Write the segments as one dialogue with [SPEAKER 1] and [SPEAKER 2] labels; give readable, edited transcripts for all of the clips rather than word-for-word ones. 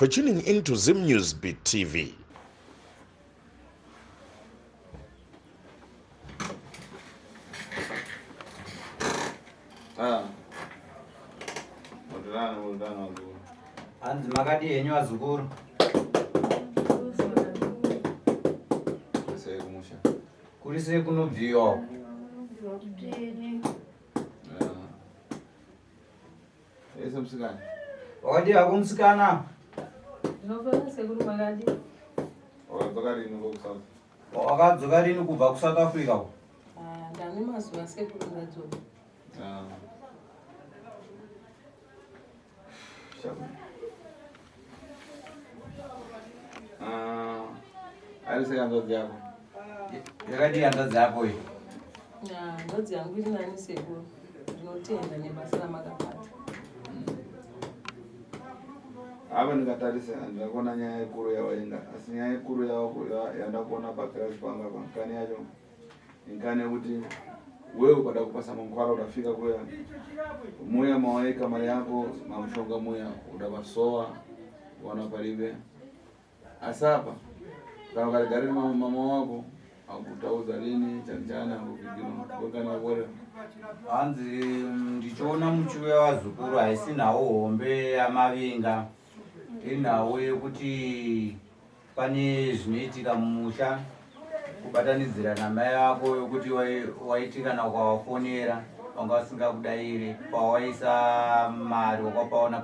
[SPEAKER 1] for tuning into Zim News Beat TV.
[SPEAKER 2] Anzi makati yenyu azukuru. Kulise kunobviwa.
[SPEAKER 3] Ese msikana.
[SPEAKER 2] Wakati akumsikana.
[SPEAKER 4] Ndinofana sekuru makati.
[SPEAKER 3] Wakadzoka rini kuSouth?
[SPEAKER 2] Wakadzoka rini kubva kuSouth Africa.
[SPEAKER 4] Ndane mazuva sekuru ndadzoka.
[SPEAKER 3] Arise handodzi yako.
[SPEAKER 2] Yakati handodzi yako iyi.
[SPEAKER 4] Ndodzi yangu iri nani sekuru. Ndinotenda nebasa ramakapata.
[SPEAKER 3] Apa ndikatarisa ndakaona nyaya yekuru yawainga, asi nyaya yekuru yandakuona pakirazi panga pankani yacho inkani yekuti wewe ukada kupasa mankwara utafika kuya muya mawaika mali yako mamshonga muya udapasowa wana palibe asapa kana ukaligariri mama wako akutauza lini chanjana akupigino kwekani wakwere.
[SPEAKER 2] Hanzi ndichiona muchiwe wazukuru haisinawo hombe yamavinga inawo yekuti pane zvinoitika mumusha kubatanidzira namai vako yokuti waitikana ukawafonera wanga vasingakudaire pawaisa mari wakapaona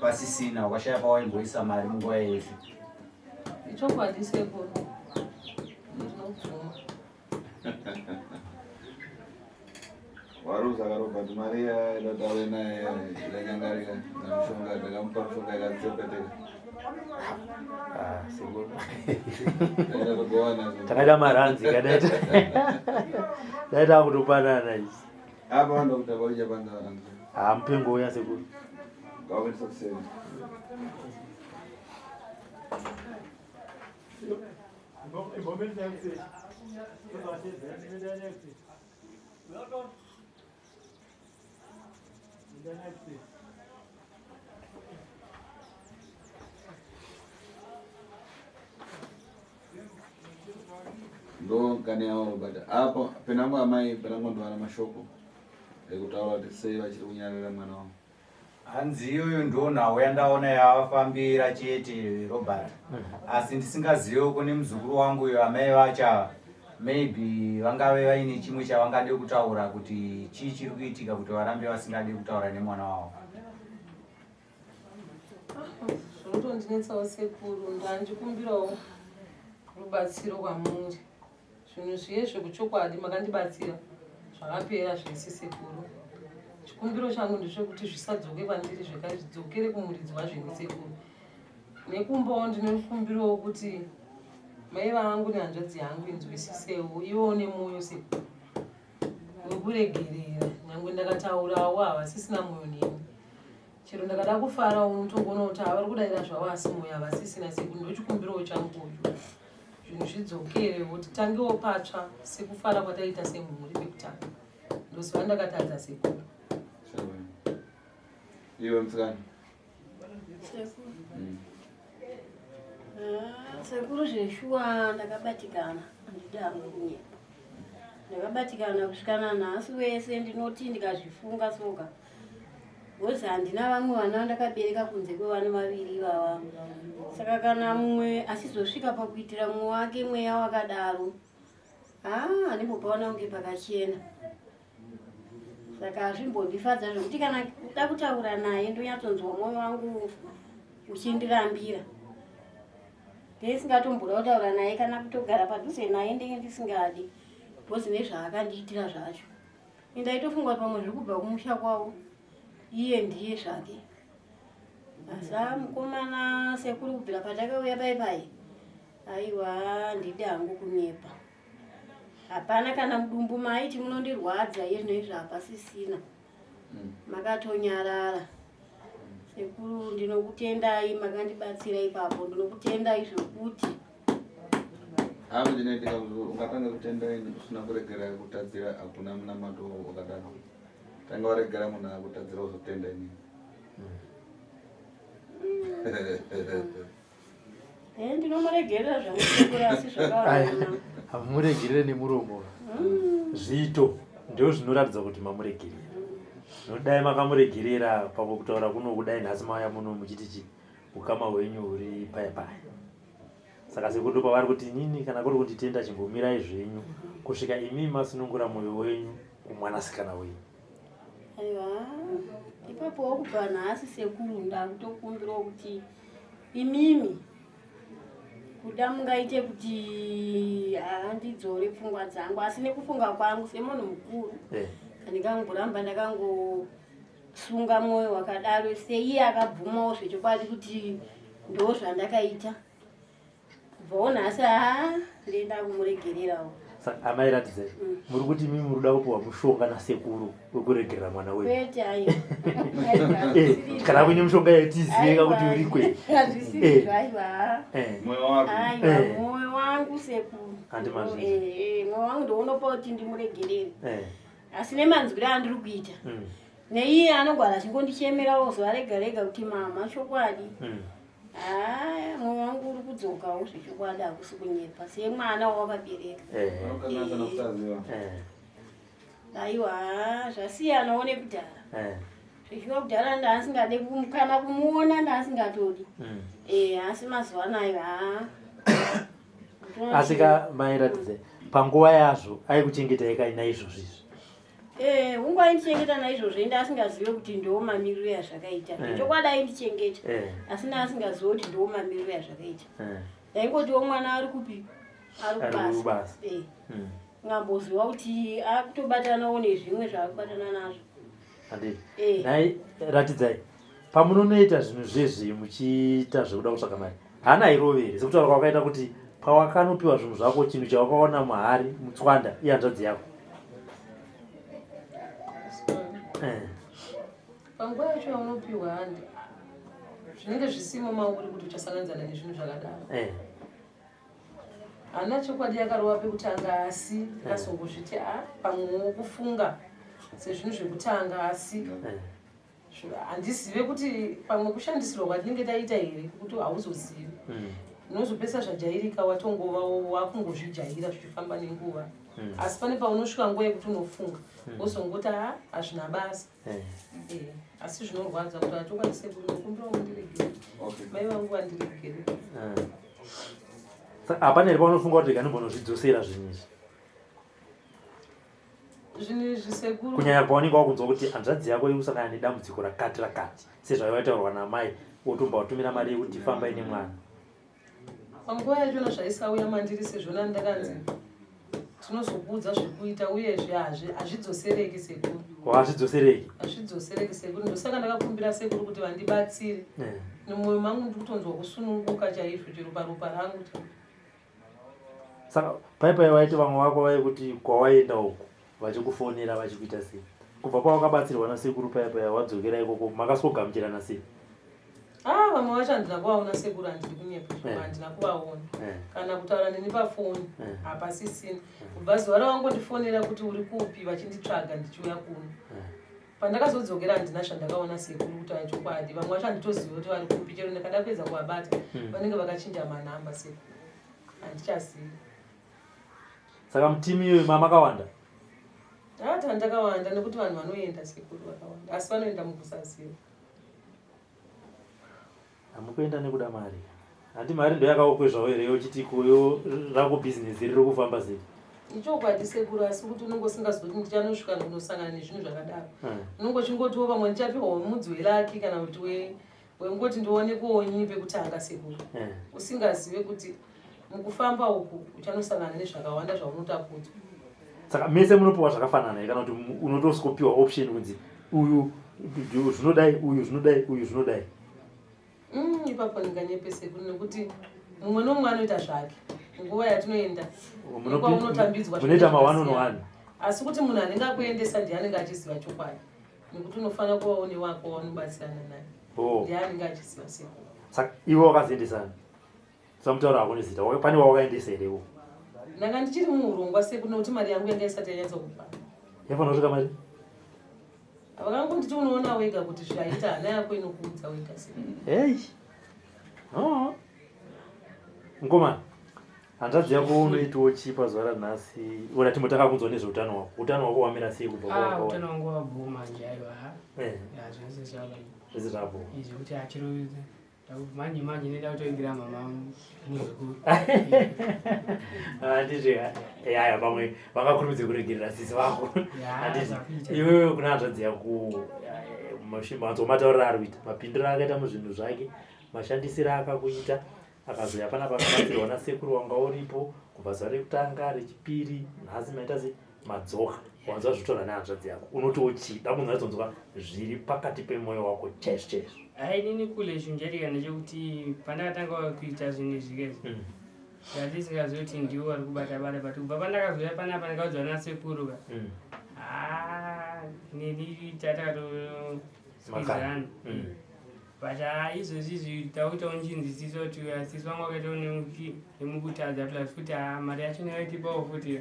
[SPEAKER 2] pasisina ukashaya pawaimboisa mari munguva yese.
[SPEAKER 4] Ichokwadi sekuru. Ndinobvuma.
[SPEAKER 3] Waruza Robert Maria ilotawe naye ilanyangarika namshonga ndakamupa mshonga ikatsepeteka.
[SPEAKER 2] Sekuru.
[SPEAKER 5] Takaita maranzi kadaita. Daita kutopanana izi.
[SPEAKER 3] Apa wanda kuti apaija panza varanzi.
[SPEAKER 5] Mupengo uya sekuru.
[SPEAKER 3] Ngawendisa kuseni. Ndo nkani yawo bada apo penango amai penango ndo ana mashoko ekutaura kuti sei vachiri kunyarira mwana wavo.
[SPEAKER 2] Hanzi iyoyo ndo nhau yandaona yavafambira chete Robert. Asi ndisingazivi kune muzukuru wangu uyo amai vacha maybe vangave vaine chimwe chavangade kutaura kuti chii chiri kuitika kuti varambe vasingade kutaura nemwana wavo.
[SPEAKER 4] Zvinotondinetsawo sekuru. Ndandikumbirawo rubatsiro kwamuri. Zvinhu zviyezvo kuchokwadi makandibatsira zvakapera zvese sekuru. Chikumbiro changu ndechekuti zvisadzoke kwandiri zvekare zvidzokere kumuridzi wazveni sekuru. Nekumbawo ndinokumbirawo kuti mai vangu nehanzvadzi yangu inzwisisewo ivo nemwoyo sekuru wekuregerera. Nyangwe ndakataurawo havasisina mwoyo neni. Chero ndakada kufara unotongoona kuti havari kudaira zvavo asi mwoyo havasisina sekuru. Ndochikumbirawo changu ucho. Zvinhu zvidzokere kuti tangewo patsva sekufara kwataita semhuri pekutanga. Ndoziva ndakatadza sekuru.
[SPEAKER 3] Iwe mtsikana.
[SPEAKER 6] Sekuru zveshuwa ndakabatikana handidi hangu kunyepa. Ndakabatikana kusvikana nhasi wese ndinoti ndikazvifunga soga. Gozi handina vamwe vana ndakabereka kunze kwevana vaviri ivava. Saka kana mumwe asizosvika pakuitira mumwe wake mweya wakadaro, handimbobvaona kunge pakachena. Saka hazvimbondifadza zvokuti kana kuda kutaura naye ndonyatsonzwa mwoyo wangu uchindirambira. Ndeisingatomboda kutaura naye kana kutogara padhuze naye ndenge ndisingadi. Bhozi nezvaakandiitira zvacho. Ndaitofunga pamwe zviri kubva kumusha kwavo. Iye ndiye zvake. Asi mukomana sekuru kubvira patakauya paipai. Aiwa handidi hangu kunyepa. Hapana kana mudumbu maiti munondirwadza iye zvinoizvi hapasisina. Makatonyarara. Sekuru ndinokutendai makandibatsira ipapo. Ndinokutendai zvokuti.
[SPEAKER 3] Apa ndinoitika ungatanga kutendai usina kuregera kutadzira hakuna munamato wakadaro. Tanga waregera munhu akutadzira uzotenda inini.
[SPEAKER 6] Ndinomuregerera zvamusekuru asi zvakaona.
[SPEAKER 5] Hamuregerere nemuromo. Zvito ndio zvinoratidza kuti mamuregerera. Nodai makamuregerera papo kutaura kuno kudai nhasi maya muno muchiti ukama hwenyu huri paya. Saka sekuru pavari kuti nini kana kuri kunditenda chimbomirai zvenyu kusvika imi masunungura mwoyo wenyu kumwanasikana wenyu.
[SPEAKER 6] Aiwa, ipapo wakubva nhasi sekuru ndakutokumbira kuti imimi kuda mungaite kuti ndidzore pfungwa dzangu asi nekufunga kwangu semunhu mukuru ndikangoramba ndakangosunga mwoyo wakadaro seiye akabvumawo zvechokwadi kuti ndo zvandakaita kubvawo nhasi ndenda kumuregererawo.
[SPEAKER 5] Saka amairatidza muri kuti mimi muri kuda kupiwa mushonga nasekuru wekuregerera mwana wenyu.
[SPEAKER 6] Kwete aiwa.
[SPEAKER 5] Kana kune mushonga yatizive kuti uri kwe.
[SPEAKER 6] Hazvisiri aiwa.
[SPEAKER 3] Mwoyo wako.
[SPEAKER 6] Aiwa, mwoyo wangu sekuru.
[SPEAKER 5] Andimazvizvi.
[SPEAKER 6] Mwoyo wangu ndounopa kuti ndimuregerere. Asi nemanzwiro andiri kuita. Neiye anogara achingondichemerawo zuva rega rega kuti mama chokwadi. Mwoyo wangu uri kudzokawo zvechokwadi hakusi kunyepa semwana wawakabereka. Aiwa, zvasiyanawo nekudhara. Zvichiva kudhara ndaasingade kana kumuona ndaasingatodi. Asi mazuva anaya
[SPEAKER 5] Asika mairatidze panguva yazvo aikuchengetai kai naizvozvi.
[SPEAKER 6] Hungu aindichengeta naizvozvo ndaasingazive kuti ndo mamiriro yazvakaita. Chokwadi aindichengeta asi ndaasingazive kuti ndo mamiriro yazvakaita. Ndaingotiwo mwana ari kupi? Ari kubasa. Ngamboziva kuti akutobatanawo nezvimwe zvaakubatana nazvo.
[SPEAKER 5] Nai ratidzai pamunonoita zvinhu zvezvi muchiita zvekuda kutsvaka mari hana irovere sekutaura kwakaita kuti pawakanopiwa zvinhu zvako chinhu chawakaona mahari mutswanda ihanzvadzi yako.
[SPEAKER 4] Panguva yacho yaunopiwa handi zvinenge zvisimo mauri kuti uchasanganidzana nezvinhu zvakadaro. Hana chokwadi yakarova pekutanga asi ndakazongozviti pamwewo kufunga sezvinhu zvekutanga asi handizive kuti pamwe kushandisirwa kwatinenge taita here kuti hauzozivi. Unozopesa zvajairika watongova wakungozvijaira zvichifamba nenguva. Asi pane paunosvika nguva yekuti unofunga wozongoti hazvina basa. Asi zvinorwadza kuti hatokwanise kunokumbira mundiregere. Mai vangu vandiregere.
[SPEAKER 5] Hapana here paunofunga kuti ndikanombonozvidzosera zvinhu izvi.
[SPEAKER 4] Zvinhu zvisekuru.
[SPEAKER 5] Kunyanya paunenge wakunzwa kuti hanzvadzi yako ikusangana nedambudziko rakati sezvaivaitaurwa namai wotomba watumira mari yekuti fambai nemwana.
[SPEAKER 4] Panguva yachona zvaisauya mandiri sezvona ndakanzi tinozokuudza zvekuita uyezve hazvidzosereki sekuru.
[SPEAKER 5] Hazvidzosereki?
[SPEAKER 4] Hazvidzosereki sekuru. Ndosaka ndakakumbira sekuru kuti vandibatsire. Nemwoyo mangu ndiri kutonzwa kusununguka chaizvo chero paropa rangu.
[SPEAKER 5] Saka paipai waiti vamwe vako vaikuti kwawaenda uku vachikufonera vachikuita sei? Kubva pawakabatsirwa nasekuru paipai wadzokera ikoko makasikogamuchirana sei?
[SPEAKER 4] Vamwe vacho handina kuvaona sekuru handiri kunyepa handina kuvaona. Kana kutaura neni pafoni hapasisina. Kubva zuva ravangondifonera kuti uri kupi vachinditsvaga ndichiuya kuno. Pandakazodzokera handina zvandakaona sekuru kuti aichokwadi. Vamwe vacho handitoziva kuti vari kupi chero ndikada kuedza kuvabata vanenge vakachinja manhamba sekuru. Handichazivi.
[SPEAKER 5] Saka mutimi iyoyo mamakawanda?
[SPEAKER 4] Handakawanda nekuti vanhu vanoenda sekuru vakawanda asi vanoenda mukusaziva.
[SPEAKER 5] Hamukuenda nekuda mari. Handi mari ndo yakaokwezvawo here yochiti koyo rako bhizinesi riri kufamba sei?
[SPEAKER 4] Ichokwadi sekuru asi kuti unenge usingazoti ndichanosvika ndinosangana nezvinhu zvakadaro. Unenge uchingotiwo pamwe ndichapiwa mudzi weraki kana kuti wengoti ndione kuonyi pekutanga sekuru. Usingazive kuti mukufamba uku uchanosangana nezvakawanda zvaunotapudzwa.
[SPEAKER 5] Saka mese munopiwa zvakafanana kana kuti unotosikopiwa option kunzi uyu zvinodai uyu zvinodai uyu zvinodai.
[SPEAKER 4] Ipapo ndinganyepese kuti nekuti mumwe nomwe anoita zvake. Nguva yatinoenda unotambidzwa
[SPEAKER 5] munoita ma1 on 1.
[SPEAKER 4] Asi kuti munhu anenge akuendesa ndiye anenge achiziva chokwadi. Nekuti unofanira kuvawo newako waunobatsirana naye. Ndiye anenge achiziva sekuru.
[SPEAKER 5] Saka iwe wakazoendesana? Samutaura hako nezita pane wawakaendesa herewo?
[SPEAKER 4] Ndanga ndichiri muurongwa sekuru nekuti mari yangu yanga isati yanyatsa kubva.
[SPEAKER 5] Yafanira kusvika mari?
[SPEAKER 4] Vakangonditi unoona wega kuti zvaita hana yako inokuudza wega sekuru.
[SPEAKER 5] Hey. Ngoma hanzvadzi yako unoitawo chipa zuva ranhasi ora timo takakunzwa nezveutano hwako. Utano hwako hwamira sei kubva
[SPEAKER 7] utano hwangu wabhoma manje aiwa zvese
[SPEAKER 5] zvavo
[SPEAKER 7] izvokuti achiri manje nenda kutoingira mama muzukuru
[SPEAKER 5] handiti aya vamwe vangakurumidze kuregerera sisi vako iwewe kuna hanzvadzi yako matourira ari kuita mapindiro akaita muzvinhu zvake mashandisiro akakuita akazoya pana pakabatsirwa nasekuru wanga uripo kubva zuva rekutanga rechipiri nhasi maita se madzoka wanzwa zvitorwa nehanzvadzi yako unotiwo chii damunhu aizonzwa zviri pakati pemwoyo wako chaizvo chaizvo?
[SPEAKER 7] Nini kule zvinjatika nechekuti pandakatanga kuita zvinhu izvikezi ndandisingazoti ndiwo ari kubata but kubva pandakazoya panapa ndakaudzwa nasekuru nini tatakatoswizana but izvozvi takuitawo nchinzisiso kuti asisi vangu wakaitawo nemukutadza plus kuti mari yacho nayotipawo futi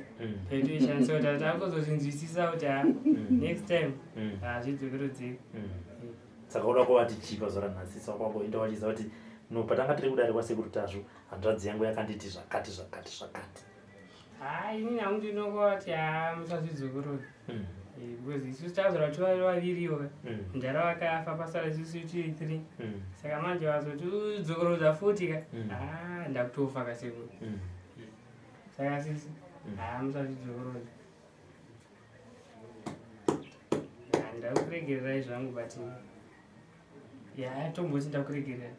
[SPEAKER 7] taitoishandisa kuti takuzozvinzwisisa kuti next time zvidzokerodzeka.
[SPEAKER 5] Saka uda kuvati chipa zuva ranhasi sakwamboenda wachiziva kuti no patanga tiri kudari kwasekuru tazvo hanzvadzi yangu yakanditi zvakati.
[SPEAKER 7] Inini hangu ndinokwati musazvidzokerodza because isusu tazora tivaviriwo ndara vakafa pasara isusu tiri 3 saka manje vazoti udzokerodza futi ka ndakutofa kasekuru saka sisi musazvidzokerodza ndakuregererai zvangu but tomboti ndakuregerera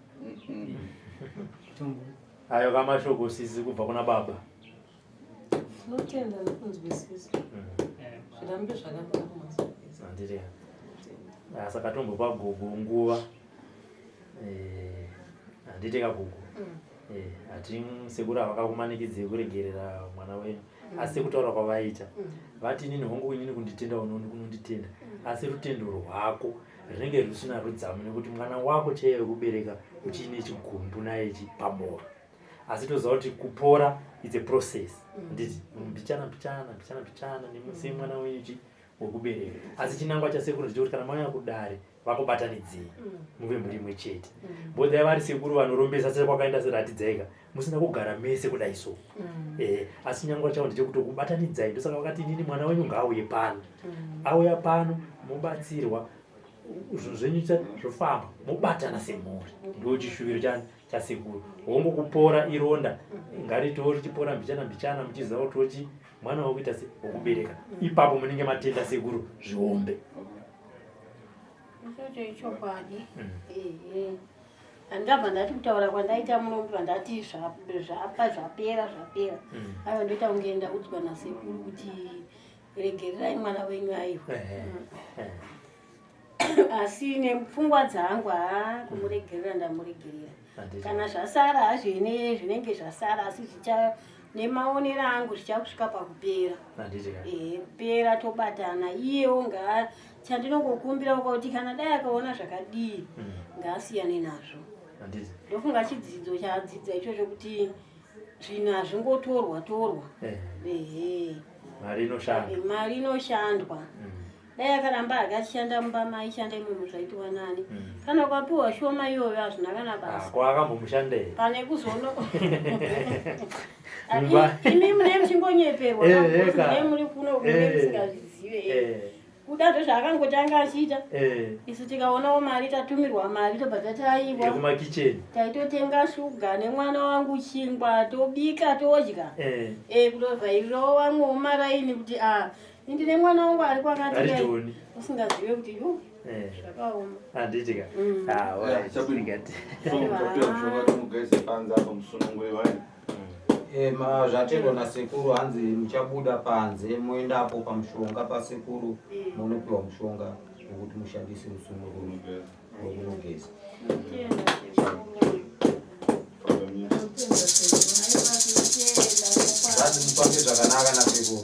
[SPEAKER 7] tombo
[SPEAKER 5] ayo kamashoko sisi kubva kuna baba
[SPEAKER 4] tinotenda nekunzwisisa zvirambe zvakanaka
[SPEAKER 5] handiti saka tombopa gugu nguva handiti kagugu hati sekuru havakakumanikidzei kuregerera mwana wenyu asi sekutaura kwavaita vati inini hongu inini kunditenda unoni kunonditenda asi rutendo rwako rinenge rusina rudzamu nekuti mwana wako chaiye kubereka uchiine chigumbu naye chipambora asi toziva kuti kupora it's a process nditi mbichana nemusi mwana wenyu wekubereka asi chinangwa chasekuru ndechekuti kana mauya kudare vakubatanidzei muve muri imwe chete bodai vari sekuru vanorombesa sekwakaenda seratidzaika musina kugara mese kudai so asi chinangwa chavo ndechekuti kubatanidzai ndosaka vakati nini mwana wenyu ngaauye pano auya pano mubatsirwa zvenyu zvofamba mubatana semhuri ndo chishuviro chasekuru hongu kupora ironda ngaritowo richipora mbichana muchiziva kuti mwana wekuita se wokubereka ipapo munenge matenda sekuru zviombe
[SPEAKER 6] chokwadi handabva ndati kutaura kwandaita muno kuti vandati zvapera aiwa ndoita kungeenda udzwa nasekuru kuti regererai mwana wenyu aiwa asi nepfungwa dzangu kumuregerera ndamuregerera kana zvasara hazvine zvinenge zvasara asi nemaonero angu zvichakusvika pakupera kupera tobatana iyewo chandinongokumbira kuti kana dai akaona zvakadii ngaasiyane nazvo ndofunga chidzidzo chaadzidza ichocho kuti zvinhu hazvingotorwa mari inoshandwa dai akaramba akashanda mumba maishanda imomo zvaitwa nani kana ukapiwa shoma iyoyo hazvina kana basa
[SPEAKER 5] kwakambomushandei
[SPEAKER 6] pane kuzono imi mune muchingonyeperwa ne muri kuno kune musingazvizive kudazvo zvaakangotanga achiita isu tikaonawo mari tatumirwa mari tobva tataiwa
[SPEAKER 5] kumakicheni
[SPEAKER 6] taitotenga shuga nemwana wangu chingwa tobika todya kutovhairirawo vamwewo maraini kuti ndine mwana wangu ari kwakati usingazive kuti zvakaoma
[SPEAKER 5] handitika
[SPEAKER 3] mugaise panze apa musunungwewaini
[SPEAKER 2] zvatendwa nasekuru hanzi muchabuda panze moendapo pamushonga pasekuru munopiwa mushonga wekuti mushandise musununguru wemunogeza zvanzi mufambe zvakanaka nasekuru.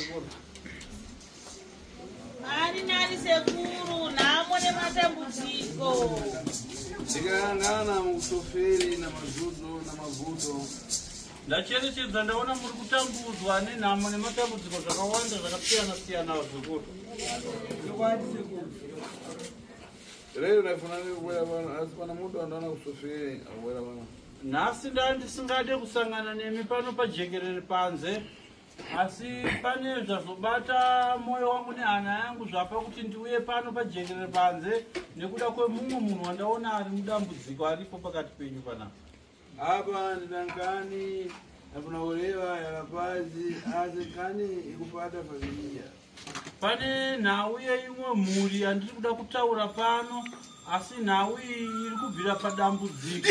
[SPEAKER 8] sekuru.
[SPEAKER 9] Ani nani sekuru namo nematambudziko.
[SPEAKER 3] Ndikayang'ana mukusoferi namazudo namavuto.
[SPEAKER 8] Ndacherechedza ndaona muri kutambudzwa nenhamo nematambudziko zvakawanda zvakasiyana-siyana zvikuru. Zvikwadi sekuru.
[SPEAKER 3] Leo nafanana kuwera bana asi pana mundu andaona kusoferi awera bana.
[SPEAKER 8] Nhasi ndisingade kusangana nemi pano pajekerere panze. Asi pane zvazobata moyo wangu nehana yangu zvapa kuti ndiuye pano pajekerere panze nekuda kwemumwe munhu wandaona ari mudambudziko aripo pakati penyu panapa.
[SPEAKER 3] Apa ndinankani afuna kureva yakapazi asi kani ikupata familia.
[SPEAKER 8] Pane nhau yeimwe mhuri yandiri kuda kutaura pano, asi nhau iyi iri kubvira padambudziko.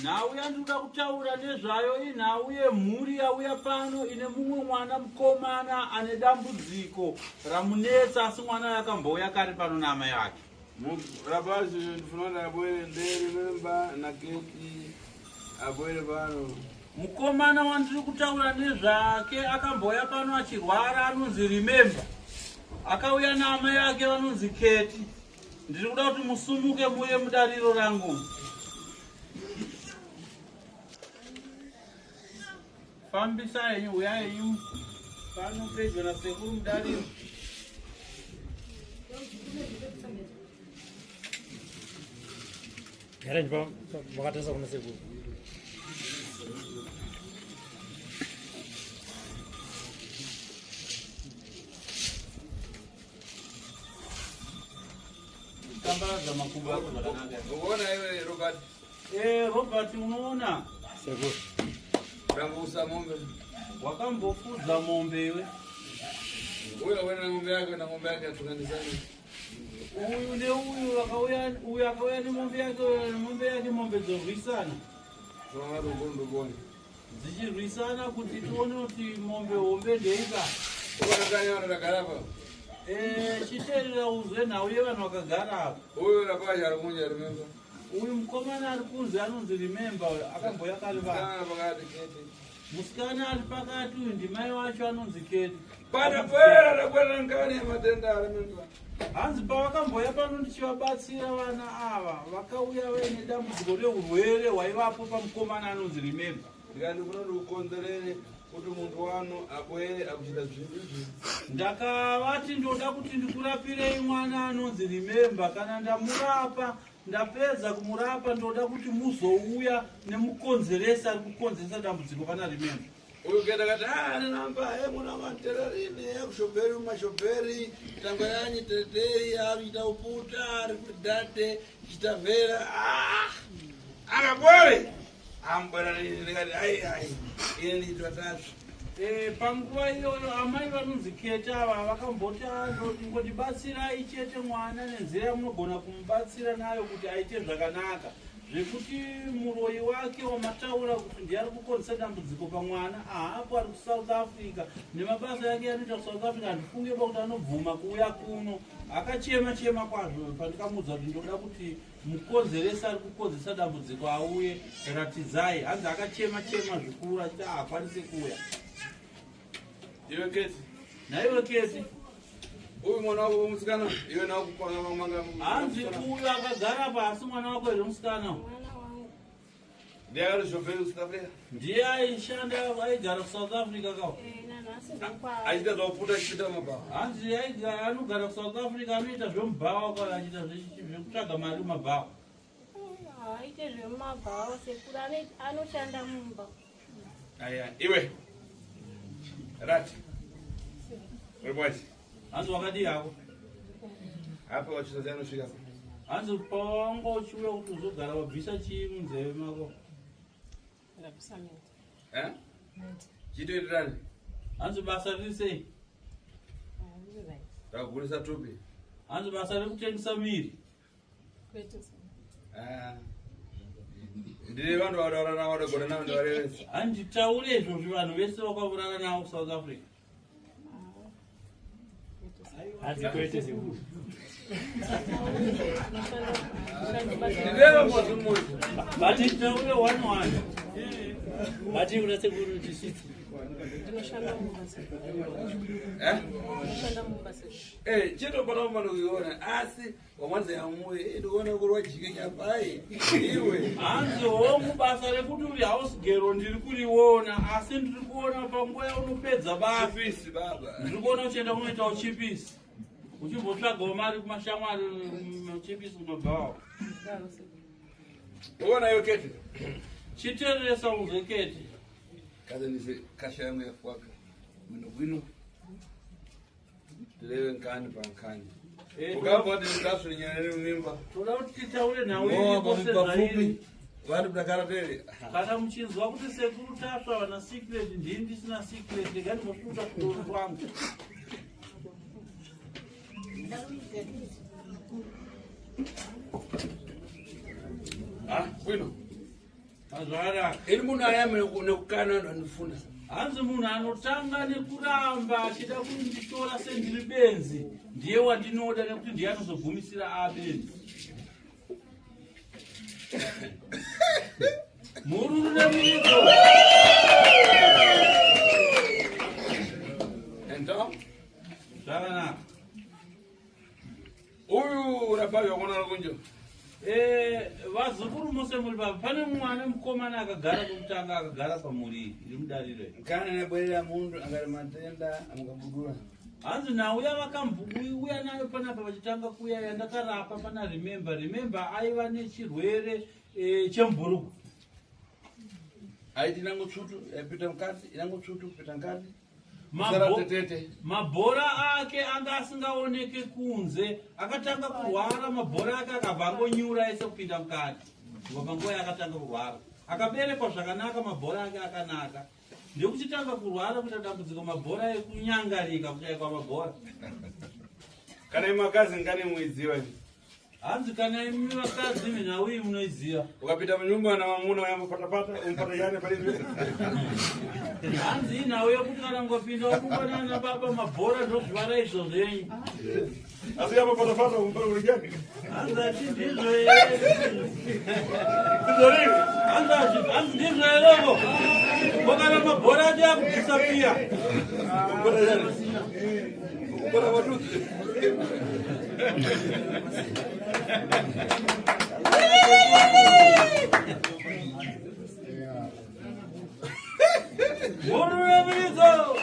[SPEAKER 8] Nhau yandiri kuda kutaura nezvayo inhau yemhuri yauya pano ine mumwe mwana mukomana ane dambudziko ramunetsa, asi mwana yakambouya kare pano namai yake.
[SPEAKER 3] Rapazi ndifuna kuti abwere nderi memba na keki abwere pano.
[SPEAKER 8] Mukomana wandiri kutaura nezvake akambouya pano achirwara, anonzi Remember. Akauya namai yake vanonzi Keti. Ndiri kuda kuti musumuke muye mudariro rangu. Fambisai uyai pano pedyo nasekuru mudariro.
[SPEAKER 5] Gara nje wakatesa kuna sekuru.
[SPEAKER 8] Tambaraza makubwa yako zakananga.
[SPEAKER 3] Unaona wewe Robert?
[SPEAKER 8] Robert unaona?
[SPEAKER 5] Sekuru.
[SPEAKER 3] Rambusa ng'ombe.
[SPEAKER 8] Wakambofuza ng'ombe iwe.
[SPEAKER 3] Huyo wewe na ng'ombe yake atukanizani.
[SPEAKER 8] Huyu ne huyu akauya ni ng'ombe yake ng'ombe dzorwisana.
[SPEAKER 3] Soma rugondo goni.
[SPEAKER 8] Dzichirwisana kuti tione kuti ng'ombe hombe ndeika.
[SPEAKER 3] Ukakanya wanagara hapa.
[SPEAKER 8] Chiterera uzwe nhau yevanhu vakagara apa.
[SPEAKER 3] Huyo rapaja arikunja Remember.
[SPEAKER 8] Uyu mukomana ari kunzi anonzi Remember, akamboya kare vanhu. Musikana ari pakati uyu ndimai wacho anonzi Keti.
[SPEAKER 3] Panapera rakwera ngani yamatenda Remember.
[SPEAKER 8] Hanzi pavakamboya pano ndichivabatsira vana ava vakauya vaine dambudziko reurwere hwaivapo pamukomana anonzi Remember.
[SPEAKER 3] Ndikandifuna kuti ukonzerere kuti muntu wano abwere akuchita zvinhu izvi.
[SPEAKER 8] Ndakavati ndoda kuti ndikurapirei mwana anonzi Remember. Kana ndamurapa ndapedza kumurapa ndoda kuti muzouya nemukonzeresa ari kukonzeresa dambudziko pana Remember.
[SPEAKER 3] Uyu kenda kati namba muna mantererini ekushobheri mumashobheri tango yanyi tereteri arikuita uputa ari kudhate chitamvera akabwere ambwera ndikati ai ine ndiitwa tatu.
[SPEAKER 8] Panguva iyoyo amai vanonzi Keti ava vakamboti ngondibatsirai chete mwana nenzira yamunogona kumubatsira nayo kuti aite zvakanaka, zvekuti muroyi wake wamataura kuti ndiye ari kukonzesa dambudziko pamwana ahapo ari kuSouth Africa nemabasa yake anoita kuSouth Africa. Handifunge kuti anobvuma kuuya kuno. Akachema kwazvo pandikamuudza kuti ndoda kuti mukonzeresa ari kukonzesa dambudziko auye ratidzai. Hanzi akachema zvikuru achiti haakwanisi kuuya.
[SPEAKER 3] Iwe Keti?
[SPEAKER 8] Naiwe Keti?
[SPEAKER 3] Uyu mwana wako musikana? Iwe nawo kukwana mamanga?
[SPEAKER 8] Hanzi uyu akagara pasi mwana wako ere musikana?
[SPEAKER 3] Ndiye ari shobheri kuSouth Africa?
[SPEAKER 8] Ndiye aishanda aigara kuSouth Africa kawo?
[SPEAKER 3] Achiita zvauputa achiita mabhawa?
[SPEAKER 8] Hanzi anogara kuSouth Africa anoita zvemubhawa kana achiita zvekutsvaga mari mumabhawa.
[SPEAKER 6] Aite zvemumabhawa sekuru anoshanda mumba.
[SPEAKER 3] Aya, iwe Rati. Wewe
[SPEAKER 8] hanzi wakadi yako?
[SPEAKER 3] Hapa wachizazi anosvika.
[SPEAKER 8] Hanzi pawango uchiuya kuti uzogara wabvisa chii munzeve mako?
[SPEAKER 3] Chitoitirani?
[SPEAKER 8] Hanzi basa riri sei?
[SPEAKER 3] Rakugurisa tupi?
[SPEAKER 8] Hanzi basa rekutengesa miri?
[SPEAKER 3] Ndine vanhu vadaura navo vadagona navo ndavarevesa.
[SPEAKER 8] Handitaure izvozvo vanhu vese vakaurara navo kuSouth Africa.
[SPEAKER 5] Hanzi kwete sekuru.
[SPEAKER 8] Ndivyo mmoja.
[SPEAKER 7] Bati tunaule 1-1. Bati unataka kurudi sisi.
[SPEAKER 4] Tunashanga Mombasa. Tunashanga Mombasa.
[SPEAKER 8] Chito paloma ndoiona asi wamwanza ya muye ndoona kurwa chike chapai. Iwe.
[SPEAKER 7] Anzo womu basa rekuti uri house girl ndiri kuriona asi ndiri kuona pangoya unopedza basi.
[SPEAKER 8] Chipisi baba.
[SPEAKER 7] Ndiri kuona uchienda kunoita uchipisi. Uchimbotsvaga mari kumashamwari uchipisi unobvawo.
[SPEAKER 8] Uona hiyo kete.
[SPEAKER 7] Chitereresa uzekete.
[SPEAKER 8] Kaza nise kasha yangu ya kwaka. Mwino. Lewe nkani pa nkani. Ukamba ndi ndaso nyane mimba.
[SPEAKER 7] Toda kuti titaure nawe kose zairi.
[SPEAKER 8] Vanhu mdakara tele.
[SPEAKER 7] Kana muchinzwa kuti sekuru tasva vana secret ndini sina secret ngani mufuta kudoro kwangu.
[SPEAKER 8] Mwino.
[SPEAKER 7] Azvara.
[SPEAKER 8] Ili munhu ayame nekukana ndanifuna.
[SPEAKER 7] Hanzi munhu anotanga nekuramba achida kunditora sendiri benzi ndiye wandinoda nekuti ndiye anozogumisira abenzi. Mururu nemuridzo.
[SPEAKER 8] Então?
[SPEAKER 7] Zvakanaka.
[SPEAKER 8] Uyu urapavya kuona kunjo.
[SPEAKER 7] Vazukuru mose muri baba pane mwana mukomana akagara kutanga akagara pamuri iri mudariro.
[SPEAKER 8] Kana nebwerera mundu angari matenda amukabudura.
[SPEAKER 7] Hanzi nauya vakambuuya nayo panapa vachitanga kuya yandakarapa pana remember aiva nechirwere chemburuku.
[SPEAKER 8] Aiti inango tsutu yapita mukati inango tsutu kupita mukati.
[SPEAKER 7] Mabhora ake anga asingaoneke kunze akatanga kurwara mabhora ake akabva angonyura ese kupinda mukati panguva yakatanga kurwara akaberekwa zvakanaka mabhora ake akanaka ndekuchitanga kurwara kuita dambudziko mabhora ekunyangarika kuchaikwa mabhora.
[SPEAKER 8] Kana imakazi ngani muidziwa hivi?
[SPEAKER 7] Hanzi kana imi vakazi nawe munoiziva.
[SPEAKER 8] Ukapita munyumba na mamuna yamapatapata umpata yani pale hivi.
[SPEAKER 7] Hanzi nawe kuti kana ngopinda ukubana na baba mabhora ndozvivara izvo zvenyu.
[SPEAKER 8] Asi yamapatapata umpata ulijani.
[SPEAKER 7] Hanzi ndizvo hanzi ndizvo eroko. Wakana mabhora ati akudisapia.
[SPEAKER 8] Umpata yani. Umpata watuzi.
[SPEAKER 7] Mururemirizo.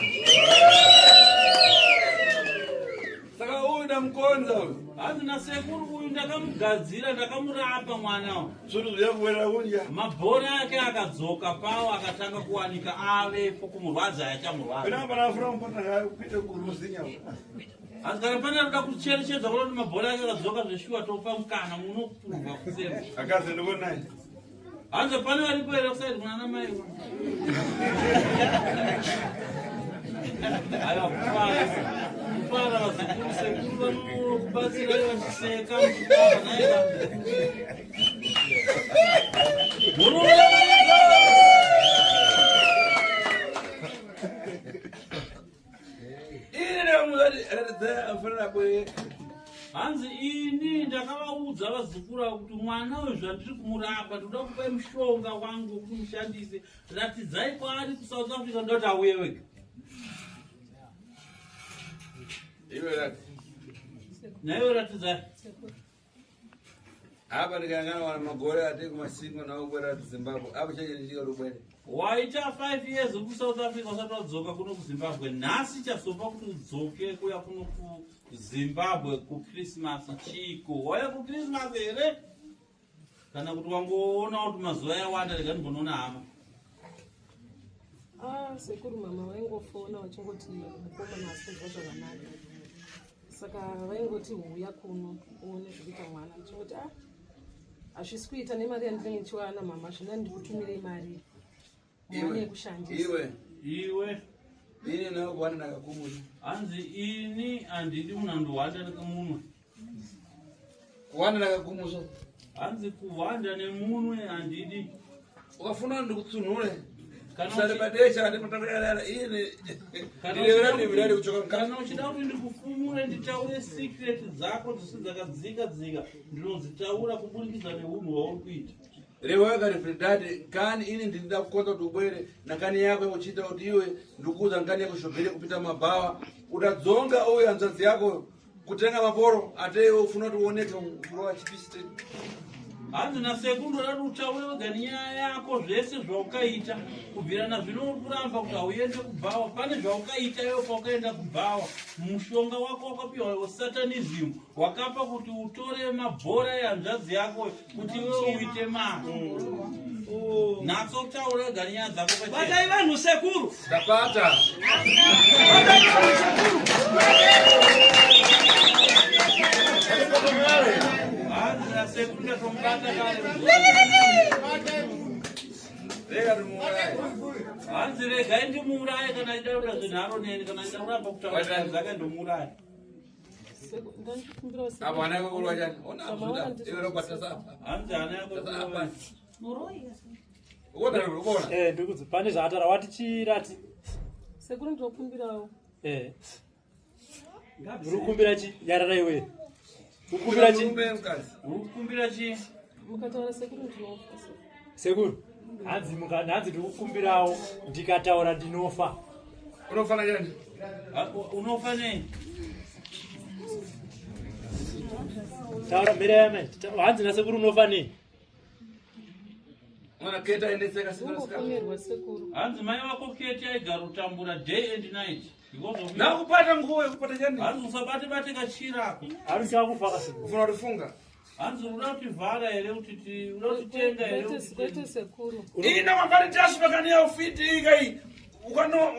[SPEAKER 8] Saka uyu ndamkonza uyu.
[SPEAKER 7] Hanzi nasekuru uyu ndakamugadzira ndakamurapa mwana.
[SPEAKER 8] Zvinhu zviyakuwera kunja.
[SPEAKER 7] Mabhora ake akadzoka pawo akatanga kuwanika avepo kumurwadza yachamurwadza.
[SPEAKER 8] Ina bana afura mpata ngayo kupita kuruzinya.
[SPEAKER 7] Hanzi kana pane anoda kucherechedza kuti mabhora ake akadzoka zveshuwa topa mukana munopurwa kusema.
[SPEAKER 8] Akazi ndikona naye.
[SPEAKER 7] Hanzi pane varipo here kusaidi kuna namai. Aiwa kufara vazukuru sekuru vanokubatsira vachiseka mukufara naye. Hanzi ini ndakavaudza vazukuru kuti mwana uyu zvandiri kumurapa ndoda kupai mushonga wangu wekuti mushandise ratidzai kwaari kuSouth Africa ndoda kuti auye wega.
[SPEAKER 8] Iwe rati.
[SPEAKER 7] Naiwe ratidzai.
[SPEAKER 8] Apa ndikangana wana magore ati kumasingo nawo kwera Zimbabwe. Apa chachirichika rubwere.
[SPEAKER 7] Waita 5 years kuSouth Africa usati wadzoka kuno kuZimbabwe. Nhasi chazopa kuti udzoke kuya kuno kuZimbabwe kuChristmas chiko. Waya kuChristmas here? Kana kuti wangoona kuti mazuva yawanda rega ndimbonoona hama.
[SPEAKER 4] Sekuru mama vaingofona vachingoti mukomana asinzwa zvakanaka. Saka vaingoti huya kuno uone zvekuita mwana. Ndichingoti hazvisi kuita nemari yandinenge ndichiwana mama zvina ndikutumirei mari.
[SPEAKER 8] Iwe.
[SPEAKER 7] Iwe.
[SPEAKER 8] Ini nawo kuwana nakakumuni.
[SPEAKER 7] Hanzi ini handidi munhu andohwanda nekamunwe.
[SPEAKER 8] Kuwana nakakumuso.
[SPEAKER 7] Hanzi kuhwanda nemunwe handidi.
[SPEAKER 8] Ukafuna ndikutsunhure. kana uchida kuti ndikufumure nditaure secret dzako dzisi dzakadzika dzika ndinozitaura kuburikidza neunhu hwauri kuita
[SPEAKER 3] rewaka refredade kani ini ndinida kukonza kuti ubwere nakani yako uchiita kuti iwe ndikuudza ngani yako shobhere kupita mabhawa utadzonga uye hanzvadzi yako kutenga maporo ateiwe ufuna kuti uoneke kurowa chipisi
[SPEAKER 8] hanzi nasekundo rati utaure wega nyaya yako zvese zvaukaita kubvirana zvino kuramba kuti hauende kubhawa pane zvaukaita iwe paukaenda kubhawa mushonga wako wakapiwa wesatanism wakapa kuti utore mabhora ehanzvadzi yako kuti iwe uite mari natso kutaura wega nyaya dzako
[SPEAKER 10] batai vanhu sekuru
[SPEAKER 3] ndapata
[SPEAKER 8] hanzi regai ndimuuraye kana idaura zvinharo neni kana ida kuramba kutaura dzake ndomuuraye
[SPEAKER 3] apo hana yako kurwa chani ona iwe rokwatasa
[SPEAKER 8] hanzi hana yako kurwa
[SPEAKER 3] ukona
[SPEAKER 5] ndikudzi pane zvaatara wati chirati
[SPEAKER 4] sekuru ndinokumbirawo
[SPEAKER 5] urikumbira chi yarara iwe ukumbira chi
[SPEAKER 8] ukumbira chi
[SPEAKER 4] mukataura sekuru ndinofa
[SPEAKER 5] sekuru hanzi ndikukumbirawo ndikataura ndinofa
[SPEAKER 3] unofana chani
[SPEAKER 8] unofa nei
[SPEAKER 5] taura mhera yame hanzi nasekuru unofa nei
[SPEAKER 3] mwana keta endeseka
[SPEAKER 4] ungopomerwa sekuru
[SPEAKER 8] hanzi mai wako keti aigara kutambura day and night
[SPEAKER 3] nakupata nguo yekupata chani
[SPEAKER 8] hanzi usabate kachirako
[SPEAKER 5] hanzi chakufa
[SPEAKER 3] ufuna kutifunga
[SPEAKER 8] hanzi uda kutivhara here kuti uda kutitenga here
[SPEAKER 4] sekuru
[SPEAKER 3] ina mambari tasvakani yaufiti ikai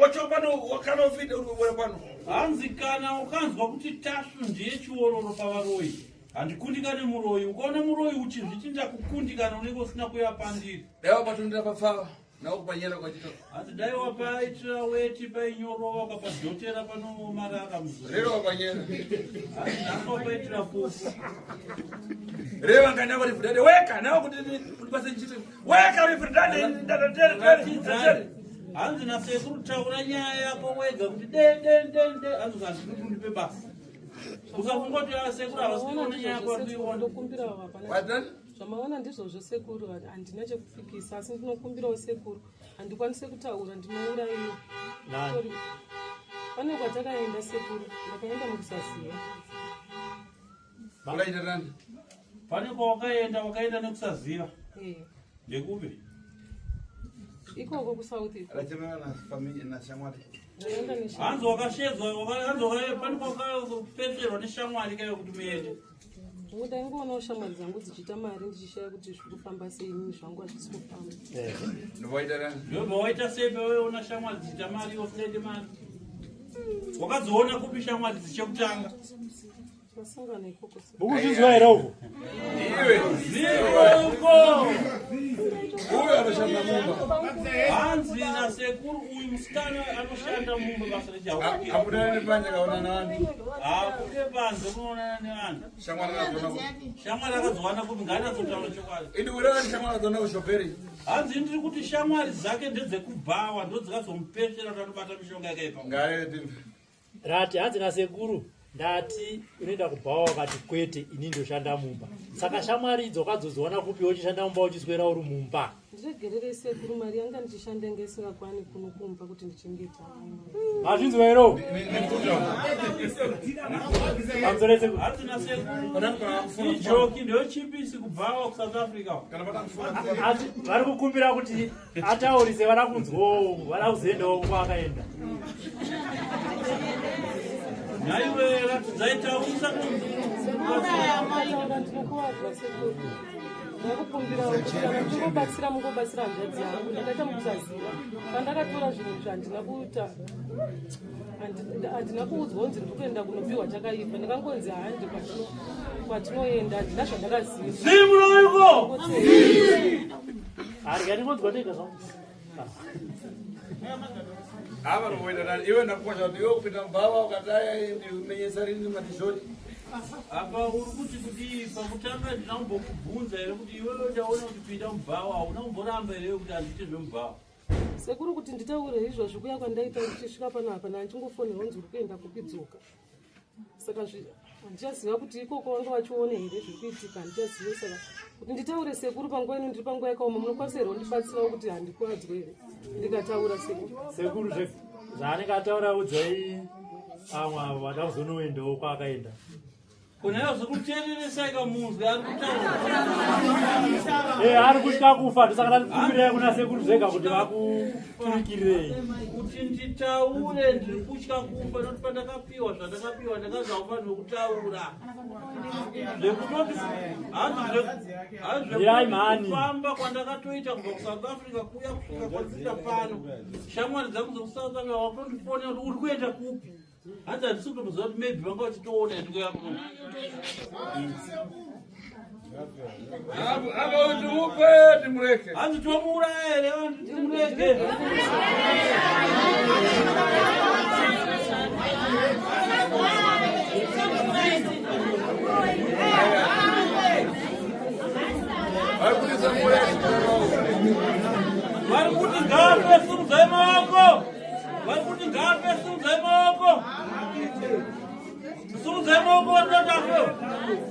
[SPEAKER 3] wachopano wakana ufiti uri pano
[SPEAKER 8] hanzi kana ukanzwa kuti tasvu ndiye chiororo pavaroyi handikundikane muroyi ukaona muroyi uchizvichinja kukundikana unenge usina kuyapandiri
[SPEAKER 3] daiwa patondera pafava naukupanyera kwachito
[SPEAKER 8] hanzi dai wapaitira weti painyorova ukapadhotera pano marara
[SPEAKER 3] rero wapanyera
[SPEAKER 8] nasi wapaitira pofu
[SPEAKER 3] reva ngani yako rifridade weka nawo kuti ulipase nchito weka rifridade ndatateri
[SPEAKER 8] hanzi nasekuru taura nyaya yako wega kuti dendendende hanzi ukandindipe basa usafungoti asekuru havasikuona nyaya yako
[SPEAKER 4] ndokumbirawo hapana zvamaona ndizvozvo sekuru handina chekupfikisa asi ndinokumbirawo sekuru handikwanise kutaura ndinourayiwa pane kwatakaenda sekuru ndakaenda mukusaziva
[SPEAKER 3] ukaita tani
[SPEAKER 8] pane kwawakaenda wakaenda nekusaziva ndekupi
[SPEAKER 4] ikoko kusouth
[SPEAKER 8] hanzi wakashedzwa pani kwakapetserwa neshamwari kaiwe kuti muende
[SPEAKER 4] muda ingoonawo shamwari dzangu dzichiita mari ndichishaya kuti zviri kufamba sei ini zvangu hazvisi kufamba
[SPEAKER 8] ndobva waita sei peweona shamwari dzichiita mari iwo usinendi mari wakadziona kupi shamwari dzichekutanga
[SPEAKER 4] tasangana ikoko
[SPEAKER 5] mukuzvinzwa here uko
[SPEAKER 8] uko
[SPEAKER 3] uyo anoshanda mumba
[SPEAKER 8] hanzi nasekuru uyu musikana anoshanda mumba basa
[SPEAKER 3] rechaaputana nepanje kaonana nevanhu
[SPEAKER 8] akude panze kunoonana nevanhu shamwari akazowana kupi ngaanazotaura chokwadi
[SPEAKER 3] ini urakati shamwari akazoona kushoperi
[SPEAKER 8] hanzi ndiri kuti shamwari dzake ndedzekubhawa ndo dzikazomupesera kuti anobata mishonga yakaipa
[SPEAKER 5] rati hanzi nasekuru ndati unoenda kubhawa wakati kwete ini ndoshanda mumba saka shamwari idzo kazozowana kupi uchishanda mumba uchiswera uri mumba
[SPEAKER 4] ndiregerere sekuru mari yanga ndichishanda ngesingakwani kuno kumba kuti ndichengeta
[SPEAKER 5] mazvinzwa hero
[SPEAKER 8] ijoki ndochipisi kubhawa kusouth africa
[SPEAKER 5] asi vari kukumbira kuti ataurise vana kunzwawo vana kuzoendawo kwaakaenda
[SPEAKER 8] naiwe ratidzaitaurisa
[SPEAKER 4] ndinokuwadzwa sekuru ndakukumbirawo kuti kana ndingobatsira mungobatsira hanzvadzi yangu ndakaita mukusaziva pandakatora zvinhu zvandina kuita handina kuudzwa kunzi ndiri kuenda kunopiwa chakaipa ndikangonzi handi kwatinoenda handina zvandakaziva
[SPEAKER 8] simuroiko
[SPEAKER 5] hari kandingonzwa ndega zvangu
[SPEAKER 3] ava novoita tani iwe ndakukwasha kuti iwe kupinda mubhava ukataya ndimenyesa rini matishori
[SPEAKER 8] apa uri kuti kuti pakutanga ndinambokubvunza here kuti iwewe ndaona kuti kuita mubhawa hauna kumboramba here kuti handiite zvemubhawa
[SPEAKER 4] sekuru kuti nditaure izvozvo kuya kwandaita ndichisvika panapa ndichingofonera unzi uri kuenda kupidzoka. Saka handichaziva kuti ikoko wanga vachiona here zviri kuitika, handichaziva. Saka kuti nditaure sekuru panguva ino ndiri panguva yakaoma, munokwanisa here kundibatsirawo kuti handikuwadzwe here ndikataura sekuru.
[SPEAKER 5] Sekuru zvaanenge ataura udzai amwe avo vatakuzonoendawo kwaakaenda.
[SPEAKER 8] Kunayo zvekuteereresa ikamunzwi ari kutaura.
[SPEAKER 5] Ari kutya kufa ndosaka ndikumbirei kuna sekuru zvega kuti vakuturikirei.
[SPEAKER 8] Kuti nditaure ndiri kutya kufa nokuti pandakapiwa zvandakapiwa ndakazofanirwa kutaura. Ndekutoti hazvekufamba kwandakatoita kubva kuSouth Africa kuya kusvika kwandisvika pano. Shamwari dzangu dzokuSouth Africa wakutondifonera kuti uri kuenda kupi? Hanzi handisi kutomuziva kuti maybe vanga vachitoona ndikoya kuno.
[SPEAKER 3] Aba kuti upe timureke.
[SPEAKER 8] Hanzi tomuuraya here timureke. Vari kuti ngafe simudzai maoko. Vari kuti ngafe simudzai maoko. Simudzai maoko vatatafe.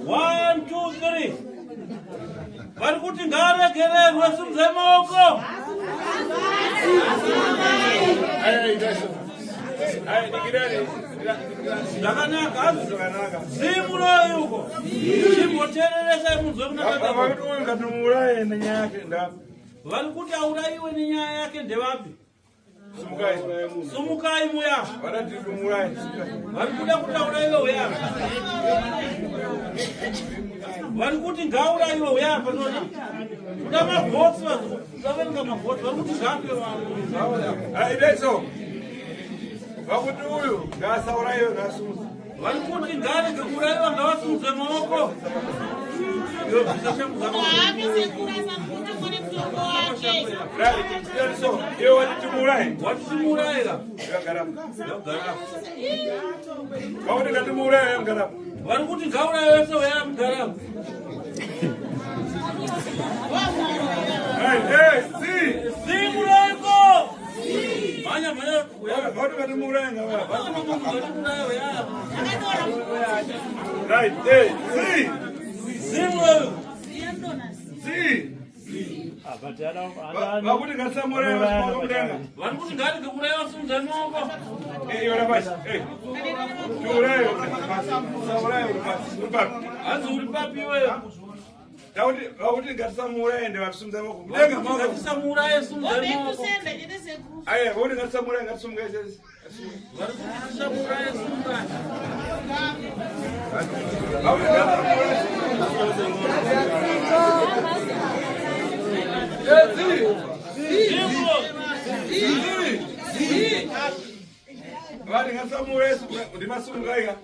[SPEAKER 8] 1, 2, 3. Vari kuti ngaregererwe simudzai maoko. Zvakanaka. Zimuroi uko. Chimboteereresa munzwe kunaka. Vari kuti aurayiwe nenyaya yake ndevapi? Sumukai muya. Vari kuda kuti aurayiwe uya. Vari kuti ngaurayiwe uya panona. Kuda mavhotsi vaverenga mavhotsi vari kuti zvape
[SPEAKER 3] Aideso. Vakuti uyu ngasaurayiwe ngasunza.
[SPEAKER 8] Vari kuti ngarege kuurayiwa ngavasunze maoko.
[SPEAKER 3] So, iwe watitimurayi.
[SPEAKER 8] Watitimurayira.
[SPEAKER 3] Vakuti ngatimurayi mgaramu.
[SPEAKER 8] Vari kuti ngaurayiwe wese uya mugaramu. Zimurayiko. Manya.
[SPEAKER 3] Vakuti ngatimurayi ngavara.
[SPEAKER 8] Vari kuti ngatimurayi uya.
[SPEAKER 3] Right, see.
[SPEAKER 8] Zimurayiko.
[SPEAKER 3] Vakuti ngasamurayi vakudenga.
[SPEAKER 8] Vari kuti ngarege kuurayiwa simudzai maoko.
[SPEAKER 3] Yora basi. Tiurayi. Saurayi uri papi.
[SPEAKER 8] Hanzi uri papi iweyo.
[SPEAKER 3] Vakuti ngatisamurayi ndevatisunza maoko. Mudenga maoko.
[SPEAKER 8] Ngatisamurayi simudzai maoko.
[SPEAKER 3] Aya, vakuti ngatisamurayi ngatisunga sesi.
[SPEAKER 8] Vari kuti tisamurayi simudzai.
[SPEAKER 3] Vale, ngasamurayi ndimasungaika.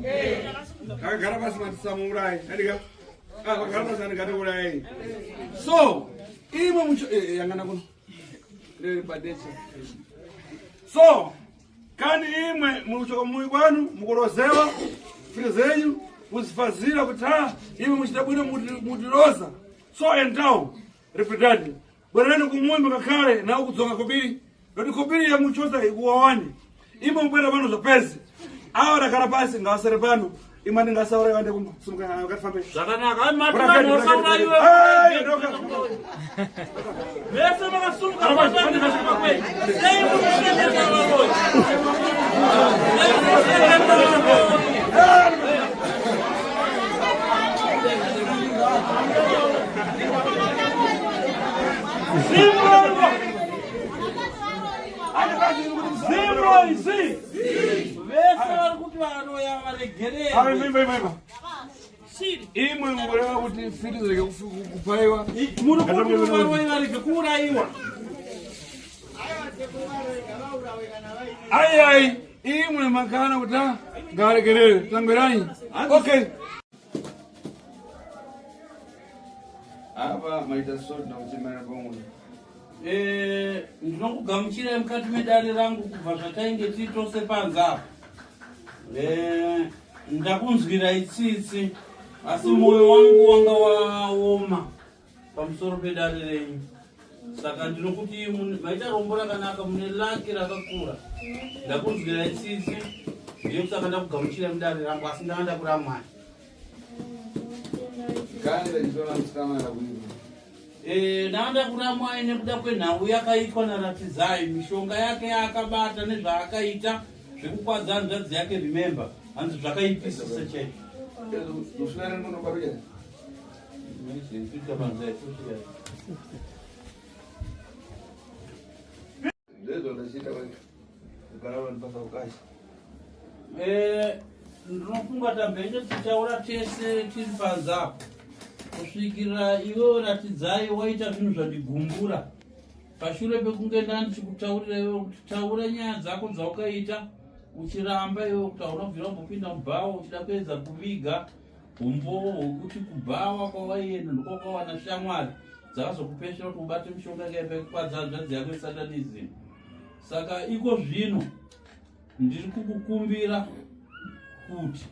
[SPEAKER 3] Akagara pasi matisamurayi. Andika. Akagara pasi andikatiurayi. So, imwe mucho yangana kuno. Leli padecha. So, kandi imwe muchoka mumwe kwanu mukurozewa fire zenyu muzifazira kuti imwe muchita bwino mutiroza. So endawo repetani. Bwerani kumwembe kakhale nawo kudzoka kubiri. Loti kubiri ya muchoza ikuwawani. Imwe mbwera pano zopezi. Awa dakara pasi ngawasere pano. Imwe ndingasaurayiwa ndekuma. Sumuka ngatifambe.
[SPEAKER 8] Zvakanaka. Ai matana musaurayiwe.
[SPEAKER 3] Ndoka.
[SPEAKER 8] Vese vakasumuka pasani zvakakwe. Sei mukusendeza vavoyi. Zimuroi. Vese vari kuti vanoya varegererwe.
[SPEAKER 3] Imwe mureva kuti fiti zireke kupaiwa.
[SPEAKER 8] Muri kuti varoyi varege kuurayiwa.
[SPEAKER 3] Ai, imwe makana kuti ngaregerere. Tangweranyi. Okay. Apa maita sort na kuchemera pamwe.
[SPEAKER 8] Ndinokugamuchirai mukati medare rangu kubva zvatainge titose panza. Ndakunzwirai tsitsi asi moyo wangu wanga waoma pamusoro pedare renyu. Saka ndinokuti maita rombo rakanaka mune lake rakakura. Ndakunzwira isisi ndiyo saka ndakugamuchira mudare rangu asi ndakanda kura Mwari.
[SPEAKER 3] Kanda ndizona msikama na kuiva.
[SPEAKER 8] Ndakanda kura Mwari nekuda kwenhau yakaitwa naRatizai, mishonga yake yakabata nezvaakaita zvekukwadza hanzvadzi yake remember. Hanzi zvakaipisisa chaiko.
[SPEAKER 3] Uswere muno paruja.
[SPEAKER 8] Kuita panzai kushira.
[SPEAKER 3] Ndezo ndachita wewe. Ukarawa nipasa ukashi.
[SPEAKER 8] Ndinofunga tambenje tichaura tese tiri panzapo kusvikira iwe Ratizai waita zvinhu zvandigumbura. Pashure pekunge ndichikutaurira iwe kuti taura nyaya dzako dzaukaita uchiramba iwe kuti unobvira umbopinda mubhawa uchida kuedza kuviga umbowo hwekuti kubhawa kwawaienda ndokwakawana shamwari dzakazokupeshera kuti ubate mishonga yakaipa hanzvadzi yako yesatanism. Saka iko zvino ndiri kukukumbira kuti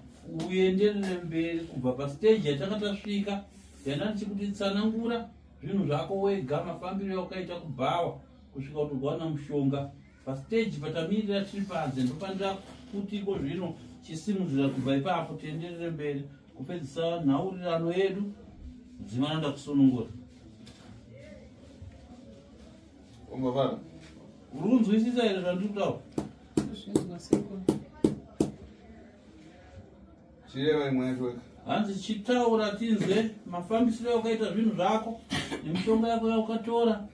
[SPEAKER 8] uenderere mberi kubva pastage yatanga tasvika yanda ndichikuti tsanangura zvinhu zvako wega mafambiro yaukaita kubhawa kusvika kuti ukawana mushonga pastage patamirira tiri panze ndofanira kuti iko zvino chisimudzira kubva ipapo tienderere mberi kupedzisa nhaurirano yedu dzimana ndakusunungura.
[SPEAKER 3] Umbavara.
[SPEAKER 8] Urunzwisisa here zvandiri kutaura?
[SPEAKER 3] Chireva imwe yacho weka.
[SPEAKER 8] Hanzi chitaura tinzwe mafambisiro yaukaita zvinhu zvako nemishonga yako yaukatora.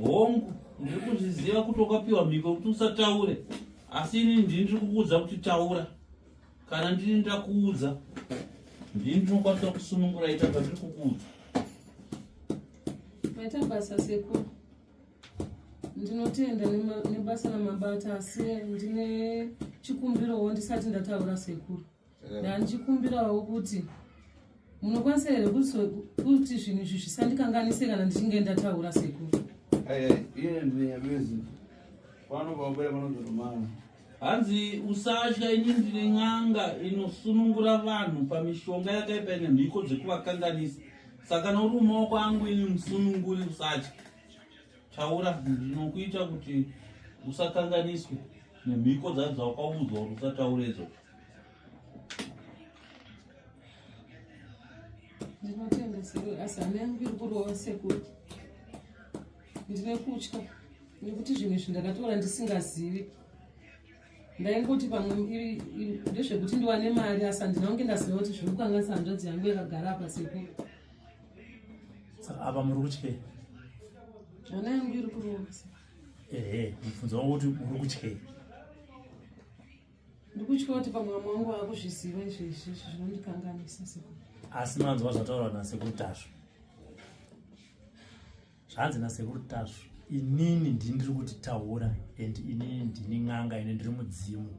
[SPEAKER 8] Hongu ndiri kuzviziva kuti wakapiwa mhiko kuti usataure, asi ini ndiri kukuudza kuti taura. Kana ndiri ndakuudza ndini ndinokwanisa kusunungura ita pandiri kukuudza.
[SPEAKER 4] Maita basa sekuru. Ndinotenda nebasa namabata asi ndine chikumbiro ndisati ndataura sekuru. Ndichikumbirawo kuti munokwanisa here kuti zvinhu izvi zvisandikanganise kana ndichinge ndataura sekuru.
[SPEAKER 3] Iye ndiyabezi. Pano paubere panozorumana.
[SPEAKER 8] Hanzi usatya, ini ndine n'anga inosunungura vanhu pamishonga yakaipa ine mhiko dzekuvakanganisa. Saka nouri mumaoko angu ini musununguri usatya. Taura ndinokuita kuti usakanganiswe nemhiko dzaudzaudzwa kuti usataure idzo.
[SPEAKER 4] Ndinotenda sekuru asi hana yangu iri kurova sekuru. Ndine kutya nekuti zvinhu izvi ndakatora ndisingazivi. Ndaingoti pamwe ndezvekuti ndiwane mari asi handina kunge ndaziva kuti zviri kukanganisa hanzvadzi yangu yakagara apa sekuru.
[SPEAKER 5] Saka apa muri kutyei?
[SPEAKER 4] Hana yangu iri kurova.
[SPEAKER 5] Mubvunzo wangu kuti uri kutyei?
[SPEAKER 4] Ndikutya kuti pamwe vamwe vangu vakuzviziva izvezvi zvinondikanganisa sekuru.
[SPEAKER 5] Asi manzwa zvataurwa nasekuru Tasvo. Zvanzi nasekuru Tasvo, inini ndiri kuti taura and inini ndini n'anga ine ndiri mudzimu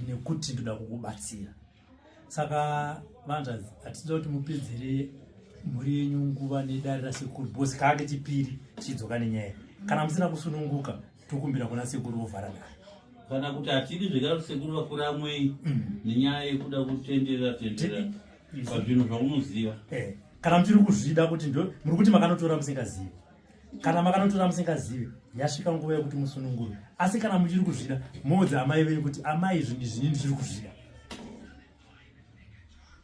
[SPEAKER 5] nekuti ndoda kukubatsira. Saka vanzvadzi hatida kuti mupedzere mhuri yenyu nguva nedare rasekuru bosi kake chipiri tichidzoka nenyaya. Kana musina kusununguka tokumbira kuna sekuru ovhara dare.
[SPEAKER 8] Kana kuti hatidi zvekare sekuru vakura mwei nenyaya yekuda kutenderera pazvinhu zvaunoziva.
[SPEAKER 5] Kana muchiri kuzvida kuti muri kuti makanotora musingazivi. Kana makanotora musingazivi yasvika nguva yekuti musunungure. Asi kana muchiri kuzvida moudza amai venyu kuti amai zvinhu izvi ndichiri kuzvida.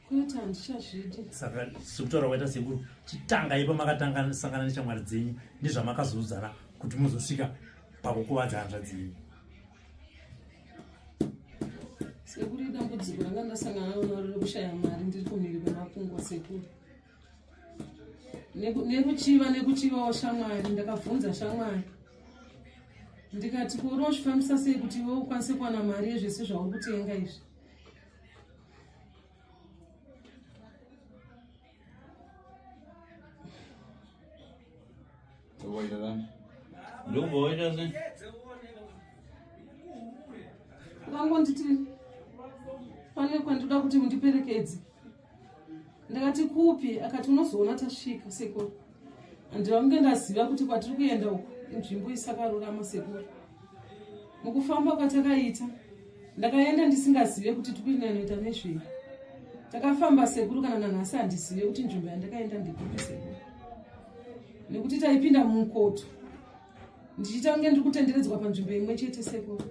[SPEAKER 4] Kuita handichazvidi.
[SPEAKER 5] Saka sekutaura kwaita sekuru chitanga ipa makatanga sangana neshamwari dzenyu nezvamakazoudzana kuti muzosvika pakukuvadza hanzvadzi yenyu.
[SPEAKER 4] Sekuru idambudziko ranga ndasangana naro rekushaya mari ndiri kumhiri kwemakungwa sekuru. Nekuchiva shamwari ndakabvunza shamwari. Ndikati ko unozvifambisa sei kuti iwe ukwanise kuwana mari yezvese zvauri kutenga izvi.
[SPEAKER 8] Ndobva waita sei?
[SPEAKER 4] Vakangonditi pane kwandoda kuti mundiperekedze. Ndakati kupi? Akati unozoona tasvika sekuru. Handinge ndaziva kuti kwatiri kuenda uku nzvimbo isakarurama sekuru. Mukufamba kwatakaita ndakaenda ndisingazive kuti tikuenda inoita nezvei. Takafamba sekuru kana nanhasi handizive kuti nzvimbo yandakaenda ndikupi sekuru. nekuti taipinda mumukoto ndichita kunge ndiri kutenderedzwa panzvimbo imwe chete sekuru.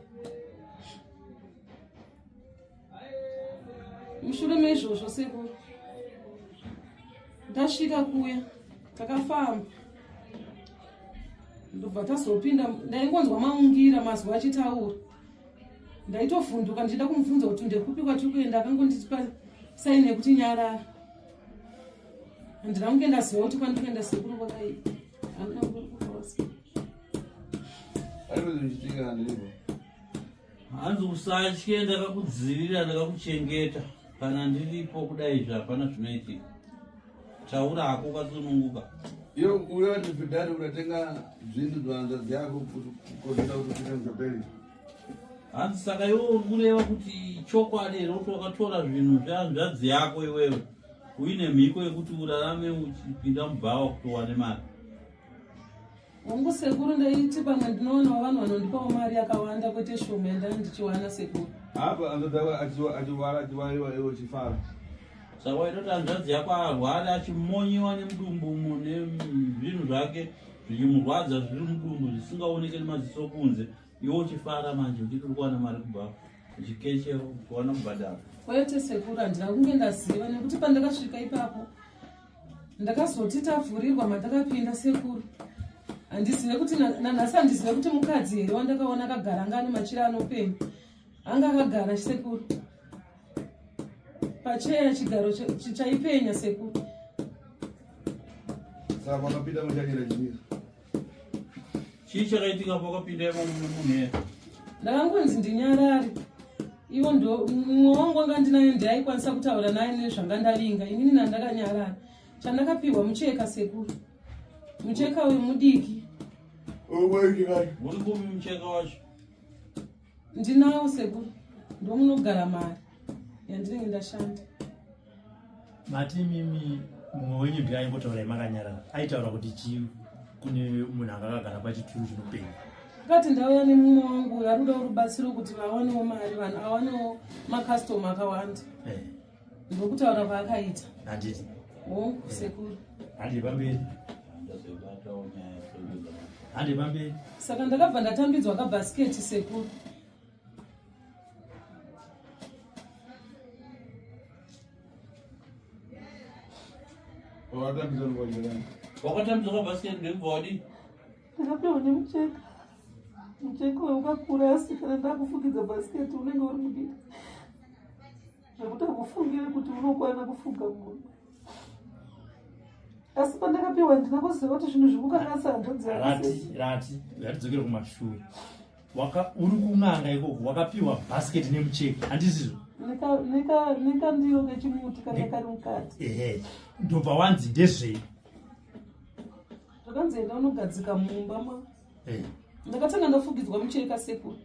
[SPEAKER 4] Mushure meizvozvo sekuru ndasvika kuya takafamba ndobva tazopinda. Ndaingonzwa maungira mazwi achitaura. Ndaitovhunduka ndichida kumubvunza kuti ndekupi kwatiri kuenda. Akangonditipa saini yekuti nyarara. Handina kunge ndaziva kuti kwandiri kuenda sekuru kwakaipa. Handina kunge ndikurosa.
[SPEAKER 3] Arikuzichitika ndiripo.
[SPEAKER 8] Hanzi usatye, ndakakudzivirira ndakakuchengeta. Kana ndiripo kudai zvapana zvinoitika. Taura hako ukasununguka.
[SPEAKER 3] Iyo uyo ndipidari unatenga zvinhu zvanzadzi yako kukozera kuti upinde mutoperi.
[SPEAKER 8] Hanzi saka iwe uri kureva kuti chokwadi here kuti wakatora zvinhu zvanzadzi yako iwewe uine mhiko yekuti urarame uchipinda mubhawa kuti uwane mari.
[SPEAKER 4] Wangu sekuru ndaiti pamwe ndinoona vanhu vanondipawo mari yakawanda kwete shoma yandanga ndichiwana sekuru.
[SPEAKER 3] Apa anodava achiwariwa iwo chifara.
[SPEAKER 8] Saka waitoti hanzvadzi yako arware achimonyiwa nemudumbu nezvinhu zvake zvichimurwadza zviri mudumbu zvisingaoneke nemaziso kunze, iwe uchifara manje uchiti uri kuwana mari kubva uchikeche kuwana kubhadhara.
[SPEAKER 4] Kwete sekuru, handina kunge ndaziva nekuti pandakasvika ipapo ndakazoti tavhurirwa mandakapinda sekuru. Handizive kuti nanhasi handizive kuti mukadzi here wandakaona akagara anga ane machira anopenya anga akagara sekuru pacheya chigaro chaipenya sekuru.
[SPEAKER 3] Saka pakapinda muchanyera chimiro.
[SPEAKER 8] Chii chakaitika pakapinda imomo munhu here?
[SPEAKER 4] Ndakangonzi ndinyarare. Ivo ndo mumwe wangu anga ndinaye ndaikwanisa kutaura naye nezvanga ndavinga. Inini nandakanyarara. Chandakapiwa mucheka sekuru. Mucheka uyu mudiki.
[SPEAKER 8] Uri kupi mucheka wacho?
[SPEAKER 4] Ndinawo sekuru. Ndo munogara mari yandinenge ndashanda.
[SPEAKER 5] Mati mimi mumwe wenyu ndiye aimbotaura makanyarara. Aitaura kuti chii kune munhu anga akagara pachituru chinopenya.
[SPEAKER 4] Akati ndauya nemumwe wangu arikuda rubatsiro kuti vawanewo mari, vanhu avanewo makastoma akawanda. Ndokutaura kwaakaita.
[SPEAKER 5] Handiti.
[SPEAKER 4] Sekuru.
[SPEAKER 5] Handi pamberi. Handi pamberi.
[SPEAKER 4] Saka ndakabva ndatambidzwa kabhasiketi sekuru.
[SPEAKER 8] Wakatambidzwa kabhasiketi ndekubva wadi?
[SPEAKER 4] Ndakapiwa nemucheka. Mucheka uyu wakakura asi kana ndakufungidza bhasiketi unenge uri mudiki. Zvekuti hakufungire kuti unokwana kufunga munhu. Asi pandakapiwa ndinakuziva kuti zvinhu zvikukanasa hanzvadzi yake.
[SPEAKER 5] Rati dzokere kumashure. Uri kun'anga ikoko wakapiwa bhasiketi nemucheka, handizizvo?
[SPEAKER 4] Nika ndiro kechimuti kanga kari mukati.
[SPEAKER 5] Ndobva wanzi ndezvei?
[SPEAKER 4] Zvakanzi enda unogadzika mumba ma. Ndakatanga ndafugidzwa mucheka sekuru.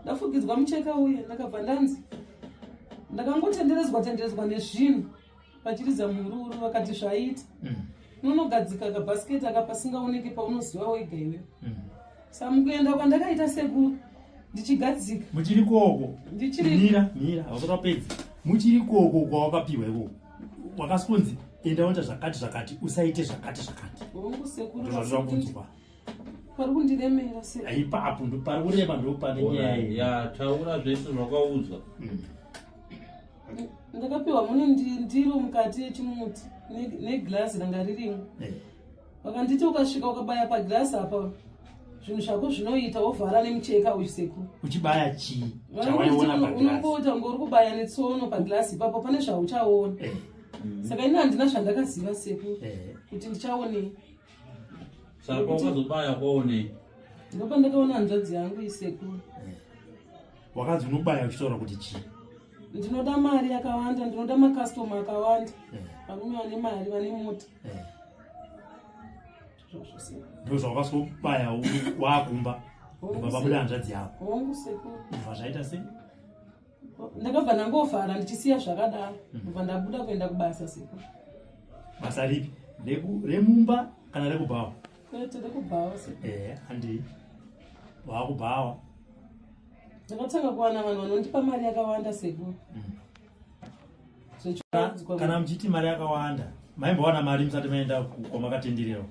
[SPEAKER 4] Ndafugidzwa mucheka uye ndakabva ndanzi ndakangotenderedzwa nezvinhu pachiriza mururu vakati zvaita. Unogadzika kabhasiketi akapasingaoneke paunoziva wega iwe. Saka mukuenda kwandakaita sekuru ndichigadzika.
[SPEAKER 5] Muchiri koko. Mira, hausakapedza. Muchiri koko kwawakapiwa ikoko. Wakasonzi enda unoita zvakati usaite zvakati.
[SPEAKER 4] Hongu sekuru.
[SPEAKER 5] Zvazvakunzwa.
[SPEAKER 4] Pari kundiremera sekuru.
[SPEAKER 5] Ipapo ndo pari kurema ndo pane nyaya
[SPEAKER 8] ya taura zvese zvakaudzwa.
[SPEAKER 4] Ndakapiwa mune ndiro mukati yechimuti neglasi ranga ririmo. Vakanditi ukasvika ukabaya paglasi apa zvinhu zvako zvinoita wovhara nemucheka uyu sekuru.
[SPEAKER 5] Uchibaya chii? Chawaiona paglasi.
[SPEAKER 4] Unongota ngori kubaya netsono paglasi ipapo pane zvauchaona. Saka ini handina zvandakaziva sekuru kuti ndichaonei.
[SPEAKER 8] Saka wakazobaya kwaonei?
[SPEAKER 4] Ndipo ndakaona hanzvadzi yangu isekuru.
[SPEAKER 5] Wakanzi unobaya uchitaura kuti chii?
[SPEAKER 4] Ndinoda mari yakawanda, ndinoda makastoma akawanda. Varume vane mari, vane mota.
[SPEAKER 5] Ndo zvawakasobaya wakumba kubva pabuda hanzvadzi yako.
[SPEAKER 4] Hongu sekuru.
[SPEAKER 5] Kubva zvaita sei?
[SPEAKER 4] Ndakabva ndangofara ndichisiya zvakadaro. Kubva ndabuda kuenda kubasa sekuru.
[SPEAKER 5] Basa ripi? Remumba kana rekubhawa?
[SPEAKER 4] Kwete rekubhawa sekuru.
[SPEAKER 5] Handi wakubhawa.
[SPEAKER 4] Ndakatanga kuwana vanhu vanondipa mari yakawanda sekuru.
[SPEAKER 5] Kana muchiti mari yakawanda, maimbowana mari musati maenda kwamakatenderera?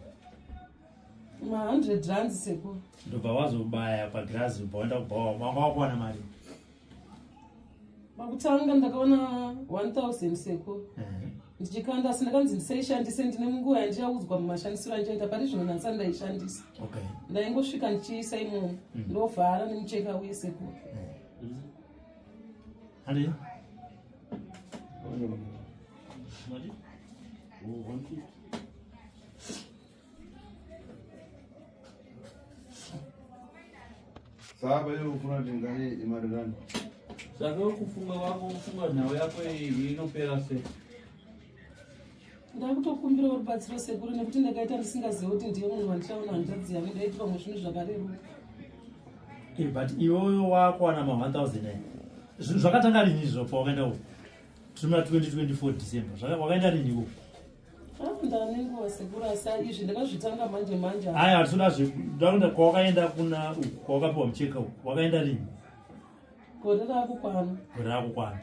[SPEAKER 4] ma100 rand sekuru.
[SPEAKER 5] Ndobva wazobaya pagirazi upaenda kubhawa wanga wakuwana mari.
[SPEAKER 4] Pakutanga ndakaona 1000 sekuru. Ndichikanda asi ndakanzi ndisaishandise ndine munguva yandichaudzwa mumashandisiro andichaita pari zvino nhasi andaishandisa. Ndaingosvika ndichiisa imomo ndovhara nemucheka uye sekuru.
[SPEAKER 5] Andi?
[SPEAKER 3] Saka ile ufuna ndingani imari gani?
[SPEAKER 8] Saka kufunga wako kufunga nawe yako hivi inopera sei?
[SPEAKER 4] Ndakutokumbira rubatsiro sekuru nekuti ndakaita ndisingazivi kuti ndiye munhu wandichaona hanzvadzi yangu ndaiti pamwe zvinhu zvakareruka.
[SPEAKER 5] But iwoyo wakuwana ma1000 zvakatanga rini izvo pawakaenda uko? Tumira 2024 December. Wakaenda rini uko?
[SPEAKER 4] Ndanenguva sekuru asi izvi ndakazvitanga manje.
[SPEAKER 5] Aya ndakuda kwawakaenda kuna kwawakapiwa mucheka uko. Wakaenda rini?
[SPEAKER 4] Gore rakukwana.
[SPEAKER 5] Gore rakukwana.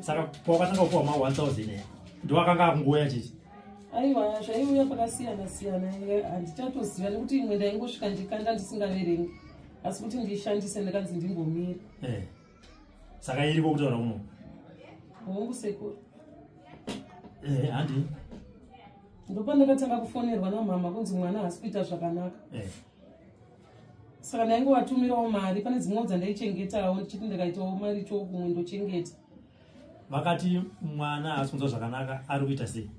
[SPEAKER 5] Saka pawakatanga kupiwa ma1000 ndowakanga akungoya chichi.
[SPEAKER 4] Aiwa zvaiuya pakasiyana-siyana handichatoziva nekuti imwe ndaingosvika ndikanda ndisingaverengi asi kuti ndiishandise ndakanzi ndimbomira.
[SPEAKER 5] Saka iriko kutaura kuno?
[SPEAKER 4] Hongu sekuru.
[SPEAKER 5] Handi?
[SPEAKER 4] Ndopa ndakatanga kufonerwa namama kunzi mwana haasi kuita zvakanaka. Saka ndaingovatumirawo mari pane dzimwewo dzandaichengetawo ndichiti ndakaitawo mari chokumwe ndochengeta.
[SPEAKER 5] Vakati mwana haasi kunzwa zvakanaka ari kuita sei?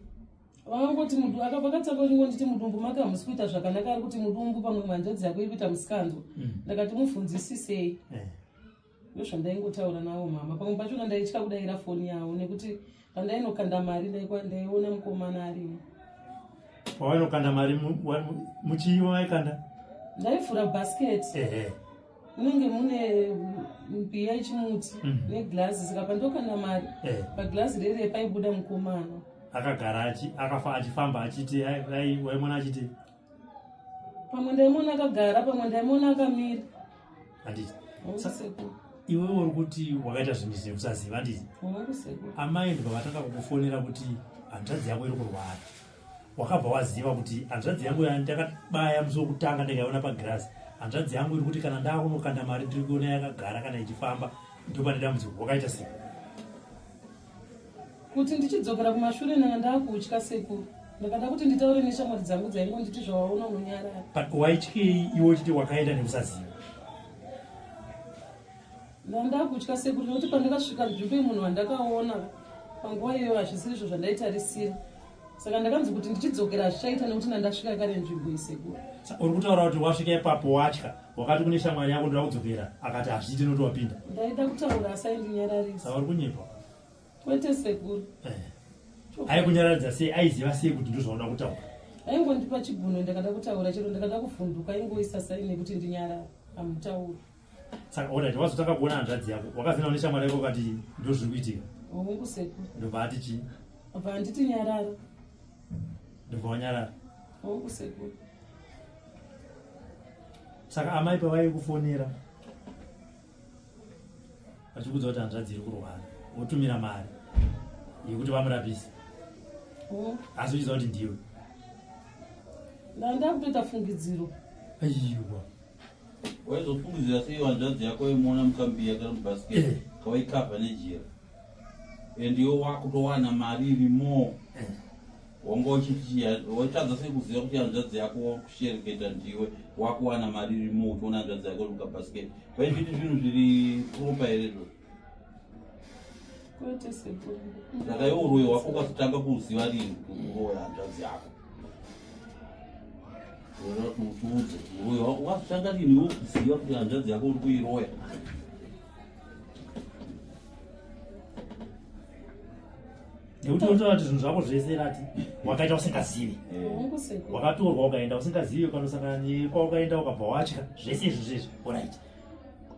[SPEAKER 4] Vakangoti vakatanga kungonditi mudumbu make hamusi kuita zvakanaka ari kuti mudumbu pamwe manjodzi yako iri kuita musikanzwa. Ndakati mubvunzisisei. Ndozvandaingotaura navo mama. Pamwe pachona ndaitya kudayira foni yavo nekuti pandainokanda mari ndaiona mukomana arimo.
[SPEAKER 5] Pawainokanda mari muchiiwa waikanda?
[SPEAKER 4] Ndaivhura bhasiketi. Munenge mune mbiya yechimuti neglazi saka pandokanda mari paglazi rere paibuda mukomana.
[SPEAKER 5] Akagara achifamba achiti waimona achiti?
[SPEAKER 4] Pamwe ndaimona akagara pamwe ndaimona akamira.
[SPEAKER 5] Handiti? Iwe uri kuti wakaita zvinhu izvi usaziva handiti? Amai ndibva vatanga kukufonera kuti hanzvadzi yako iri kurwara. Wakabva waziva kuti hanzvadzi yangu ndakabaya musi wokutanga ndikaiona pagirazi. Hanzvadzi yangu iri kuti kana ndakunokanda mari ndiri kuona yakagara kana ichifamba ndopa ndedambudziko. Wakaita sei?
[SPEAKER 4] Kuti ndichidzokera kumashure nanga ndakutya sekuru. Ndakada kuti nditaure neshamwari dzangu dzaingonditi zvawaona unonyarara.
[SPEAKER 5] But waityei iwe uchiti wakaenda nekusaziva?
[SPEAKER 4] Ndakutya sekuru nekuti pandakasvika nzvimbo yemunhu wandakaona panguva iyoyo hazvisiri izvo zvandaitarisira. Saka ndakanzi kuti ndichidzokera zvichaita nekuti ndandasvika kare nzvimbo isekuru.
[SPEAKER 5] Uri kutaura kuti wasvika ipapo watya wakati kune shamwari yako ndoda kudzokera akati hazviiti noti wapinda?
[SPEAKER 4] Ndaida kutaura asi aindinyararisa.
[SPEAKER 5] Saka uri kunyepa?
[SPEAKER 4] Kwete sekuru.
[SPEAKER 5] Aikunyaradza sei? Aiziva sei kuti ndozvaona kutaura?
[SPEAKER 4] Aingondipa chibvuno ndakada kutaura chero ndakada kuvhunduka aingoisa sai nekuti ndinyarara hamutauri.
[SPEAKER 5] Saka orati wazotanga kuona hanzvadzi yako wakafina une shamwari yako ukati ndozviri kuitika?
[SPEAKER 4] Hongu sekuru.
[SPEAKER 5] Ndobva ati chii?
[SPEAKER 4] Abva handiti nyarara.
[SPEAKER 5] Ndobva wanyarara?
[SPEAKER 4] Hongu sekuru.
[SPEAKER 5] Saka amai pavaikufonera vachikudza kuti hanzvadzi iri kurwara votumira mari yekuti vamurapise asi uchiziva kuti ndiwe?
[SPEAKER 4] Ndakutoita fungidziro.
[SPEAKER 5] Aiwa
[SPEAKER 8] waizofungidzira sei hanzvadzi yako imuona mukambiya kana mubhasiketi kawaikabva nejira and iwe wakutowana mari irimo wanga uchiti waitadza sei kuziva kuti hanzvadzi yako kushereketa ndiwe wakuwana mari irimo uchiona hanzvadzi yako mukabhasiketi vaizviti zvinhu zviri propa here zvo?
[SPEAKER 4] Kwete sekuru.
[SPEAKER 8] Saka iwe uroyi wako ukazotanga kuziva rini uroya hanzvadzi yako? Utiudze uroyi wako ukazotanga rini iwe kuziva kuti hanzvadzi yako uri kuiroya?
[SPEAKER 5] nekuti unotaura kuti zvinhu zvako zvese rati wakaita usingazivi. Wakatorwa ukaenda usingazivi ukanosangana kwaukaenda ukabva watya zvese izvo zvezvo. Alright.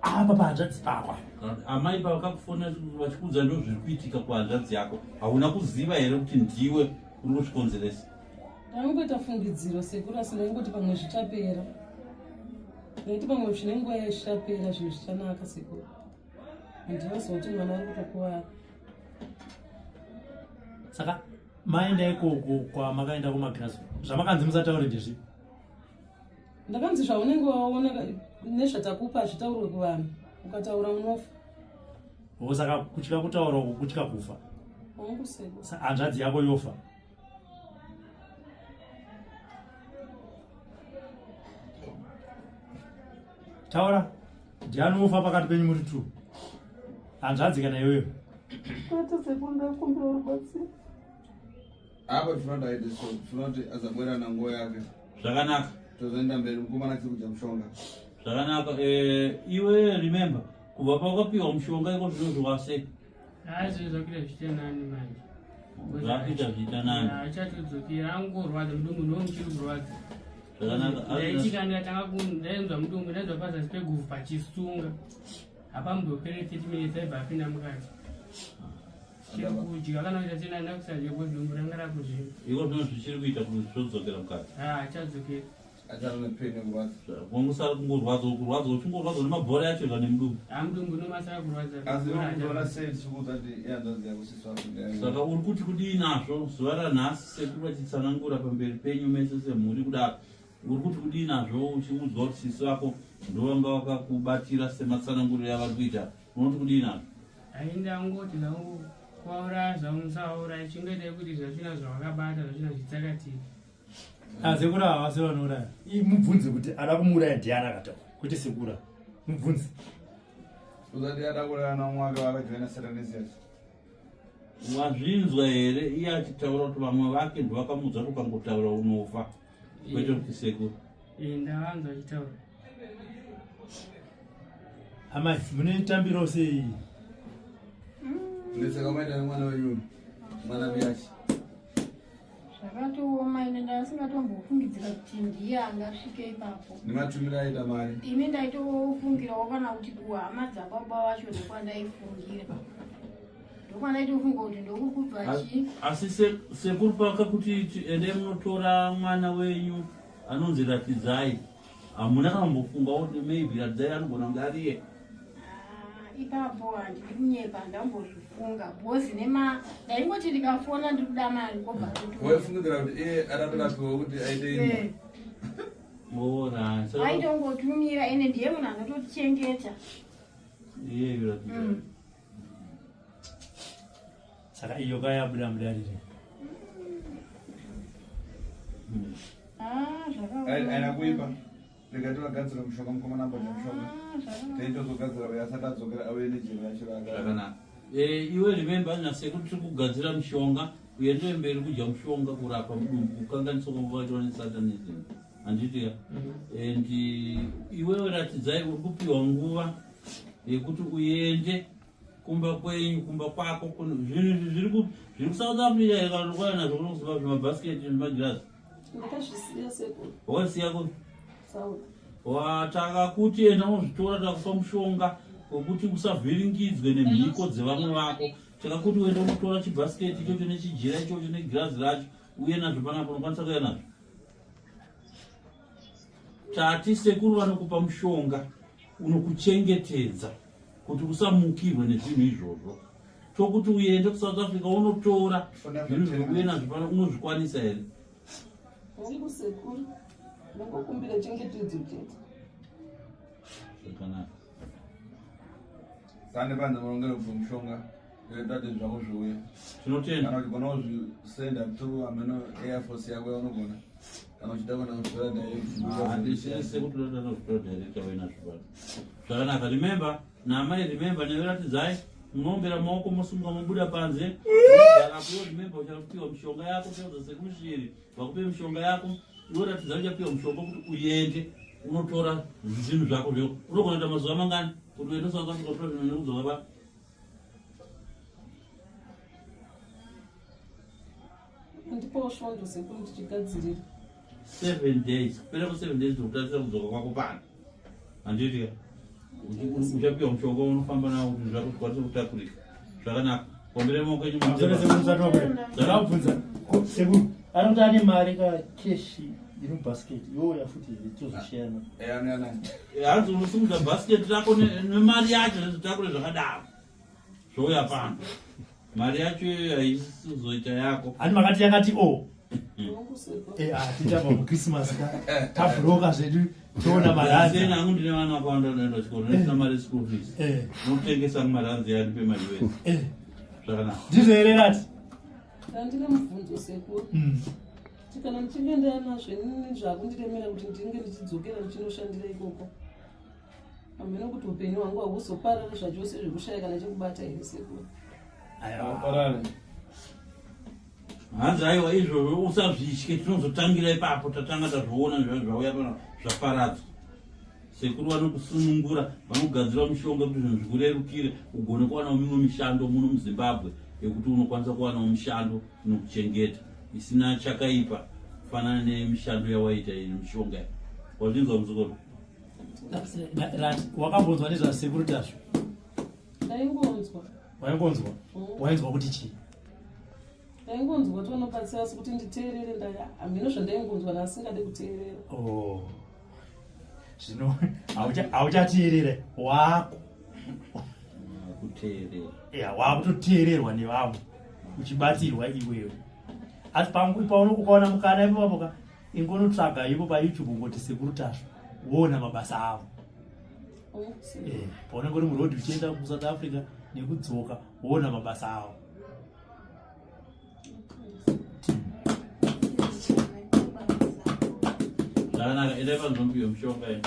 [SPEAKER 5] Apa pahanzvadzi pakwa
[SPEAKER 8] amai pavakakufona vachikuudza ndo zviri kuitika kuhanzvadzi yako hauna kuziva here kuti ndiwe uri kuzvikonzeresa?
[SPEAKER 4] Ndaingoita fungidziro sekuru asi ndaingoti pamwe zvichapera. Ndaiti pamwe zvine nguva yazvichapera zvinhu zvichanaka sekuru. Handinoziva kuti mwana ari kutokuvara.
[SPEAKER 5] Saka maenda ikoko kwamakaenda kumagirazi zvamakanzi musataure ndezvipi?
[SPEAKER 4] Ndakanzi zvaunenge waona nezvatakupa zvitaurwe kuvanhu. Ukataura unofa.
[SPEAKER 5] Saka kutya kutaura kutya kufa.
[SPEAKER 4] Onguseko.
[SPEAKER 5] Hanzvadzi yako yofa. Taura. Ndiani ufa pakati penyu muri 2? Hanzvadzi kana iwewe?
[SPEAKER 4] Kwete sekunda kumbira rubatsiro.
[SPEAKER 3] Apa zvinoda ide so zvinoti azabwera nango yake.
[SPEAKER 2] Zvakanaka.
[SPEAKER 3] Tozoenda mberi mukomana kuja mushonga.
[SPEAKER 2] Zvakanaka. Iwe remember kubva pakapiwa mushonga iko zvinozwase.
[SPEAKER 7] Hazi zvakira zvichenani manje.
[SPEAKER 2] Zvakita zvitanani.
[SPEAKER 7] Achatodzokera angorwadza mudumbu ndomuchiri kurwadza.
[SPEAKER 2] Zvakanaka.
[SPEAKER 7] Ndaitika ndatanga kundaenzwa mudumbu ndaenzwa pazasi peguvhu pachisunga. Hapambopere 30 minutes aibva apinda mukati. Chiri kudya kana kuita tena ndakusadya kwedumbu ranga rakuzvima.
[SPEAKER 2] Iko zvino zvichiri kuita kuti zvodzokera mukati.
[SPEAKER 7] Achadzokera.
[SPEAKER 3] Achana pene kurwadza.
[SPEAKER 2] Wangusara kungorwadza uchingorwadza nemabhora yacho kana nemudumbu.
[SPEAKER 7] Mudumbu nomasara kurwadza.
[SPEAKER 3] Asi unoona sei chikuta kuti yandanzi yakusiswa kuti.
[SPEAKER 2] Saka uri kuti kudii nazvo zuva ranhasi sekuru vachitsanangura pamberi penyu mese semhuri kudaro. Uri kuti kudii nazvo uchiudzwa kuti sisi vako ndovanga vakakubatira sematsananguriro yavari kuita. Unoti kudii nazvo?
[SPEAKER 7] Ainda angoti zangu kwaura zvamusaura ichingoita kuti zvachina zvawakabata zvachina zvitsakatira.
[SPEAKER 5] Sekura havasi vanouraya. Mubvunze kuti ada kumuuraya ndiani akataura kuti sekura. Mubvunze.
[SPEAKER 3] Uzati ada kuuraya namwaka vakajoina Satanisius.
[SPEAKER 2] Wazvinzwa here iye achitaura kuti vamwe vake ndovakamuudza kuti ukangotaura unofa. Kwete kuti sekuru.
[SPEAKER 7] Ndavanzwa achitaura.
[SPEAKER 5] Amai, mune tambiro sei?
[SPEAKER 3] Ndisaka maita nemwana wenyu. Mwana biachi.
[SPEAKER 6] Zvakatooma ine ndasingatombofungidzira kuti ndiye angasvike ipapo.
[SPEAKER 3] Nimatumira aita mari.
[SPEAKER 6] Ine ndaitofungirawo kana kuti kuhama dzababa vacho ndokwandaifungira. Ndokwandaitofunga kuti ndokukubva chii.
[SPEAKER 2] Asi sekuru paka kuti ende munotora mwana wenyu anonzi Ratidzai. Hamuna kambofunga kuti maybe Ratidzai anogona kunge ariye.
[SPEAKER 6] Ipapo handiri kunyepa ndambozvifunga bhozi ndaingoti ndikafona ndiri kuda mari kobva
[SPEAKER 3] waifungidzira kuti iye adatorapiwa kuti aite
[SPEAKER 2] imba
[SPEAKER 6] aitongotumira ene ndiye munhu anototichengeta
[SPEAKER 5] saka iyo kayabuda mudarire
[SPEAKER 3] aina kuipa ndikatovagadzira mushonga mukomana mbodya mushonga teitozogadzira uyasati adzokera auye nejero yacho
[SPEAKER 2] rakanaka. Iwe remember nasekuti tiri kugadzira mushonga uende mberi kudya mushonga kurapa mudumbu kukanganisa kwavaitwa nesatanism handiti and iwewe Ratidzai uri kupiwa nguva yekuti uende kumba kwenyu kumba kwako zviri kuSouth Africa ikanokwaya nazvo kunokuziva zvemabhasiketi nemagirazi
[SPEAKER 4] ndakazvisiya sekuru
[SPEAKER 2] wakasiya kuti
[SPEAKER 4] South
[SPEAKER 2] wataka kuti enda muzvitora takupa mushonga wekuti usavhiringidzwe nemhiko dzevamwe vako takakuti uende unotora chibhasiketi ichocho nechijira ichocho negirazi racho uye nazvo panapo unokwanisa kuya nazvo tati sekuru vanokupa mushonga unokuchengetedza kuti usamukirwe nezvinhu izvozvo chokuti uende kuSouth Africa unotora zvinhu zvekuye nazvo pano unozvikwanisa here
[SPEAKER 4] ndiri sekuru ndangokumbira chengetedzo chete
[SPEAKER 2] zvakanaka
[SPEAKER 3] sane panze marongero kubva mushonga tate zvako zviuya
[SPEAKER 2] tinotenda
[SPEAKER 3] kana uchigona kuzvisenda through ameno Air Force yako yaunogona kana uchida kuenda kuzvitora
[SPEAKER 2] sekuti toda kuzvitora direct away nazvo pano zvakanaka. Remember namai remember newe Ratidzai munombera maoko mosunga mubuda panze akapiwa remember uchapiwa mushonga yako tauza sekushiri vakupe mushonga yako iwe Ratidzai uchapiwa mushonga kuti uende unotora zvinhu zvako zveko unogona kuita mazuva mangani kuti uende South Africa utora zvinhu nekudzoka pa
[SPEAKER 4] ndipowo svondo sekuru tichigadzirira
[SPEAKER 2] 7 days kupera ku 7 days tokutarisa kudzoka kwako pano handiti uchapiwa mushonga unofamba nawo kuti zvako zvikwanise kutakurika zvakanaka kombere maoko enyu
[SPEAKER 5] zvakabvunza sekuru anoti ane mari kakeshi iri mubhasiketi iwoya futi tozvishiyana
[SPEAKER 2] hanzi unosimudza bhasiketi rako nemari yacho nezvitakure zvakadaro zvouya pano mari yacho haisi kuzoita yako
[SPEAKER 5] hani makati yakati tichapa muChristmas tabhuroka zvedu toona maranzi.
[SPEAKER 8] Hangu ndine vana vakawanda vanoenda chikoro nesina mari school fees. Unotengesa maranzi yani pemari wese. Zvakanaka.
[SPEAKER 5] Ndizvo here Rati?
[SPEAKER 4] Ndine mubvunzo sekuru. Kana ndichinge ndainazvo inini zvakundiremera kuti ndinge ndichidzokera ndichinoshandira ikoko. Hameno kuti upenyu hwangu hahuzoparara zvachose zvekushaya kana chekubata here sekuru.
[SPEAKER 3] Aparare.
[SPEAKER 8] Hanzi aiwa izvozvo usazvitye, tinozotangira ipapo tatanga tazviona zvauya pano zvaparadzwa. Sekuru vanokusunungura, vanogadzira mishonga kuti zvinhu zvikurerukire ugone kuwanawo mimwe mishando muno muZimbabwe yekuti unokwanisa kuwanawo mishando inokuchengeta isina chakaipa kufanana nemishando yawaita iyi mishonga. Wazvinzwa muzukuru?
[SPEAKER 5] Rati, wakambonzwa nezvasekuru tazvo?
[SPEAKER 4] Ndaingonzwa.
[SPEAKER 5] Waingonzwa? Wainzwa kuti chii?
[SPEAKER 4] Ndaingonzwa tonopatsira asi kuti nditeerere ndaya. Hamino zvandaingonzwa nasingade kuteerera.
[SPEAKER 5] Zvino hauchateerere wako.
[SPEAKER 8] Kuteerera.
[SPEAKER 5] Wakutoteererwa nevamwe uchibatsirwa iwewe. Asi paunokukaona mukana ipapo ingonotsvaga ipo paYouTube ngoti sekuru tazvo woona mabasa avo. Paunenge uri murodhi uchienda kuSouth Africa nekudzoka woona mabasa avo.
[SPEAKER 8] Zvakanaka, endai panzvimbo yomishonga iyi.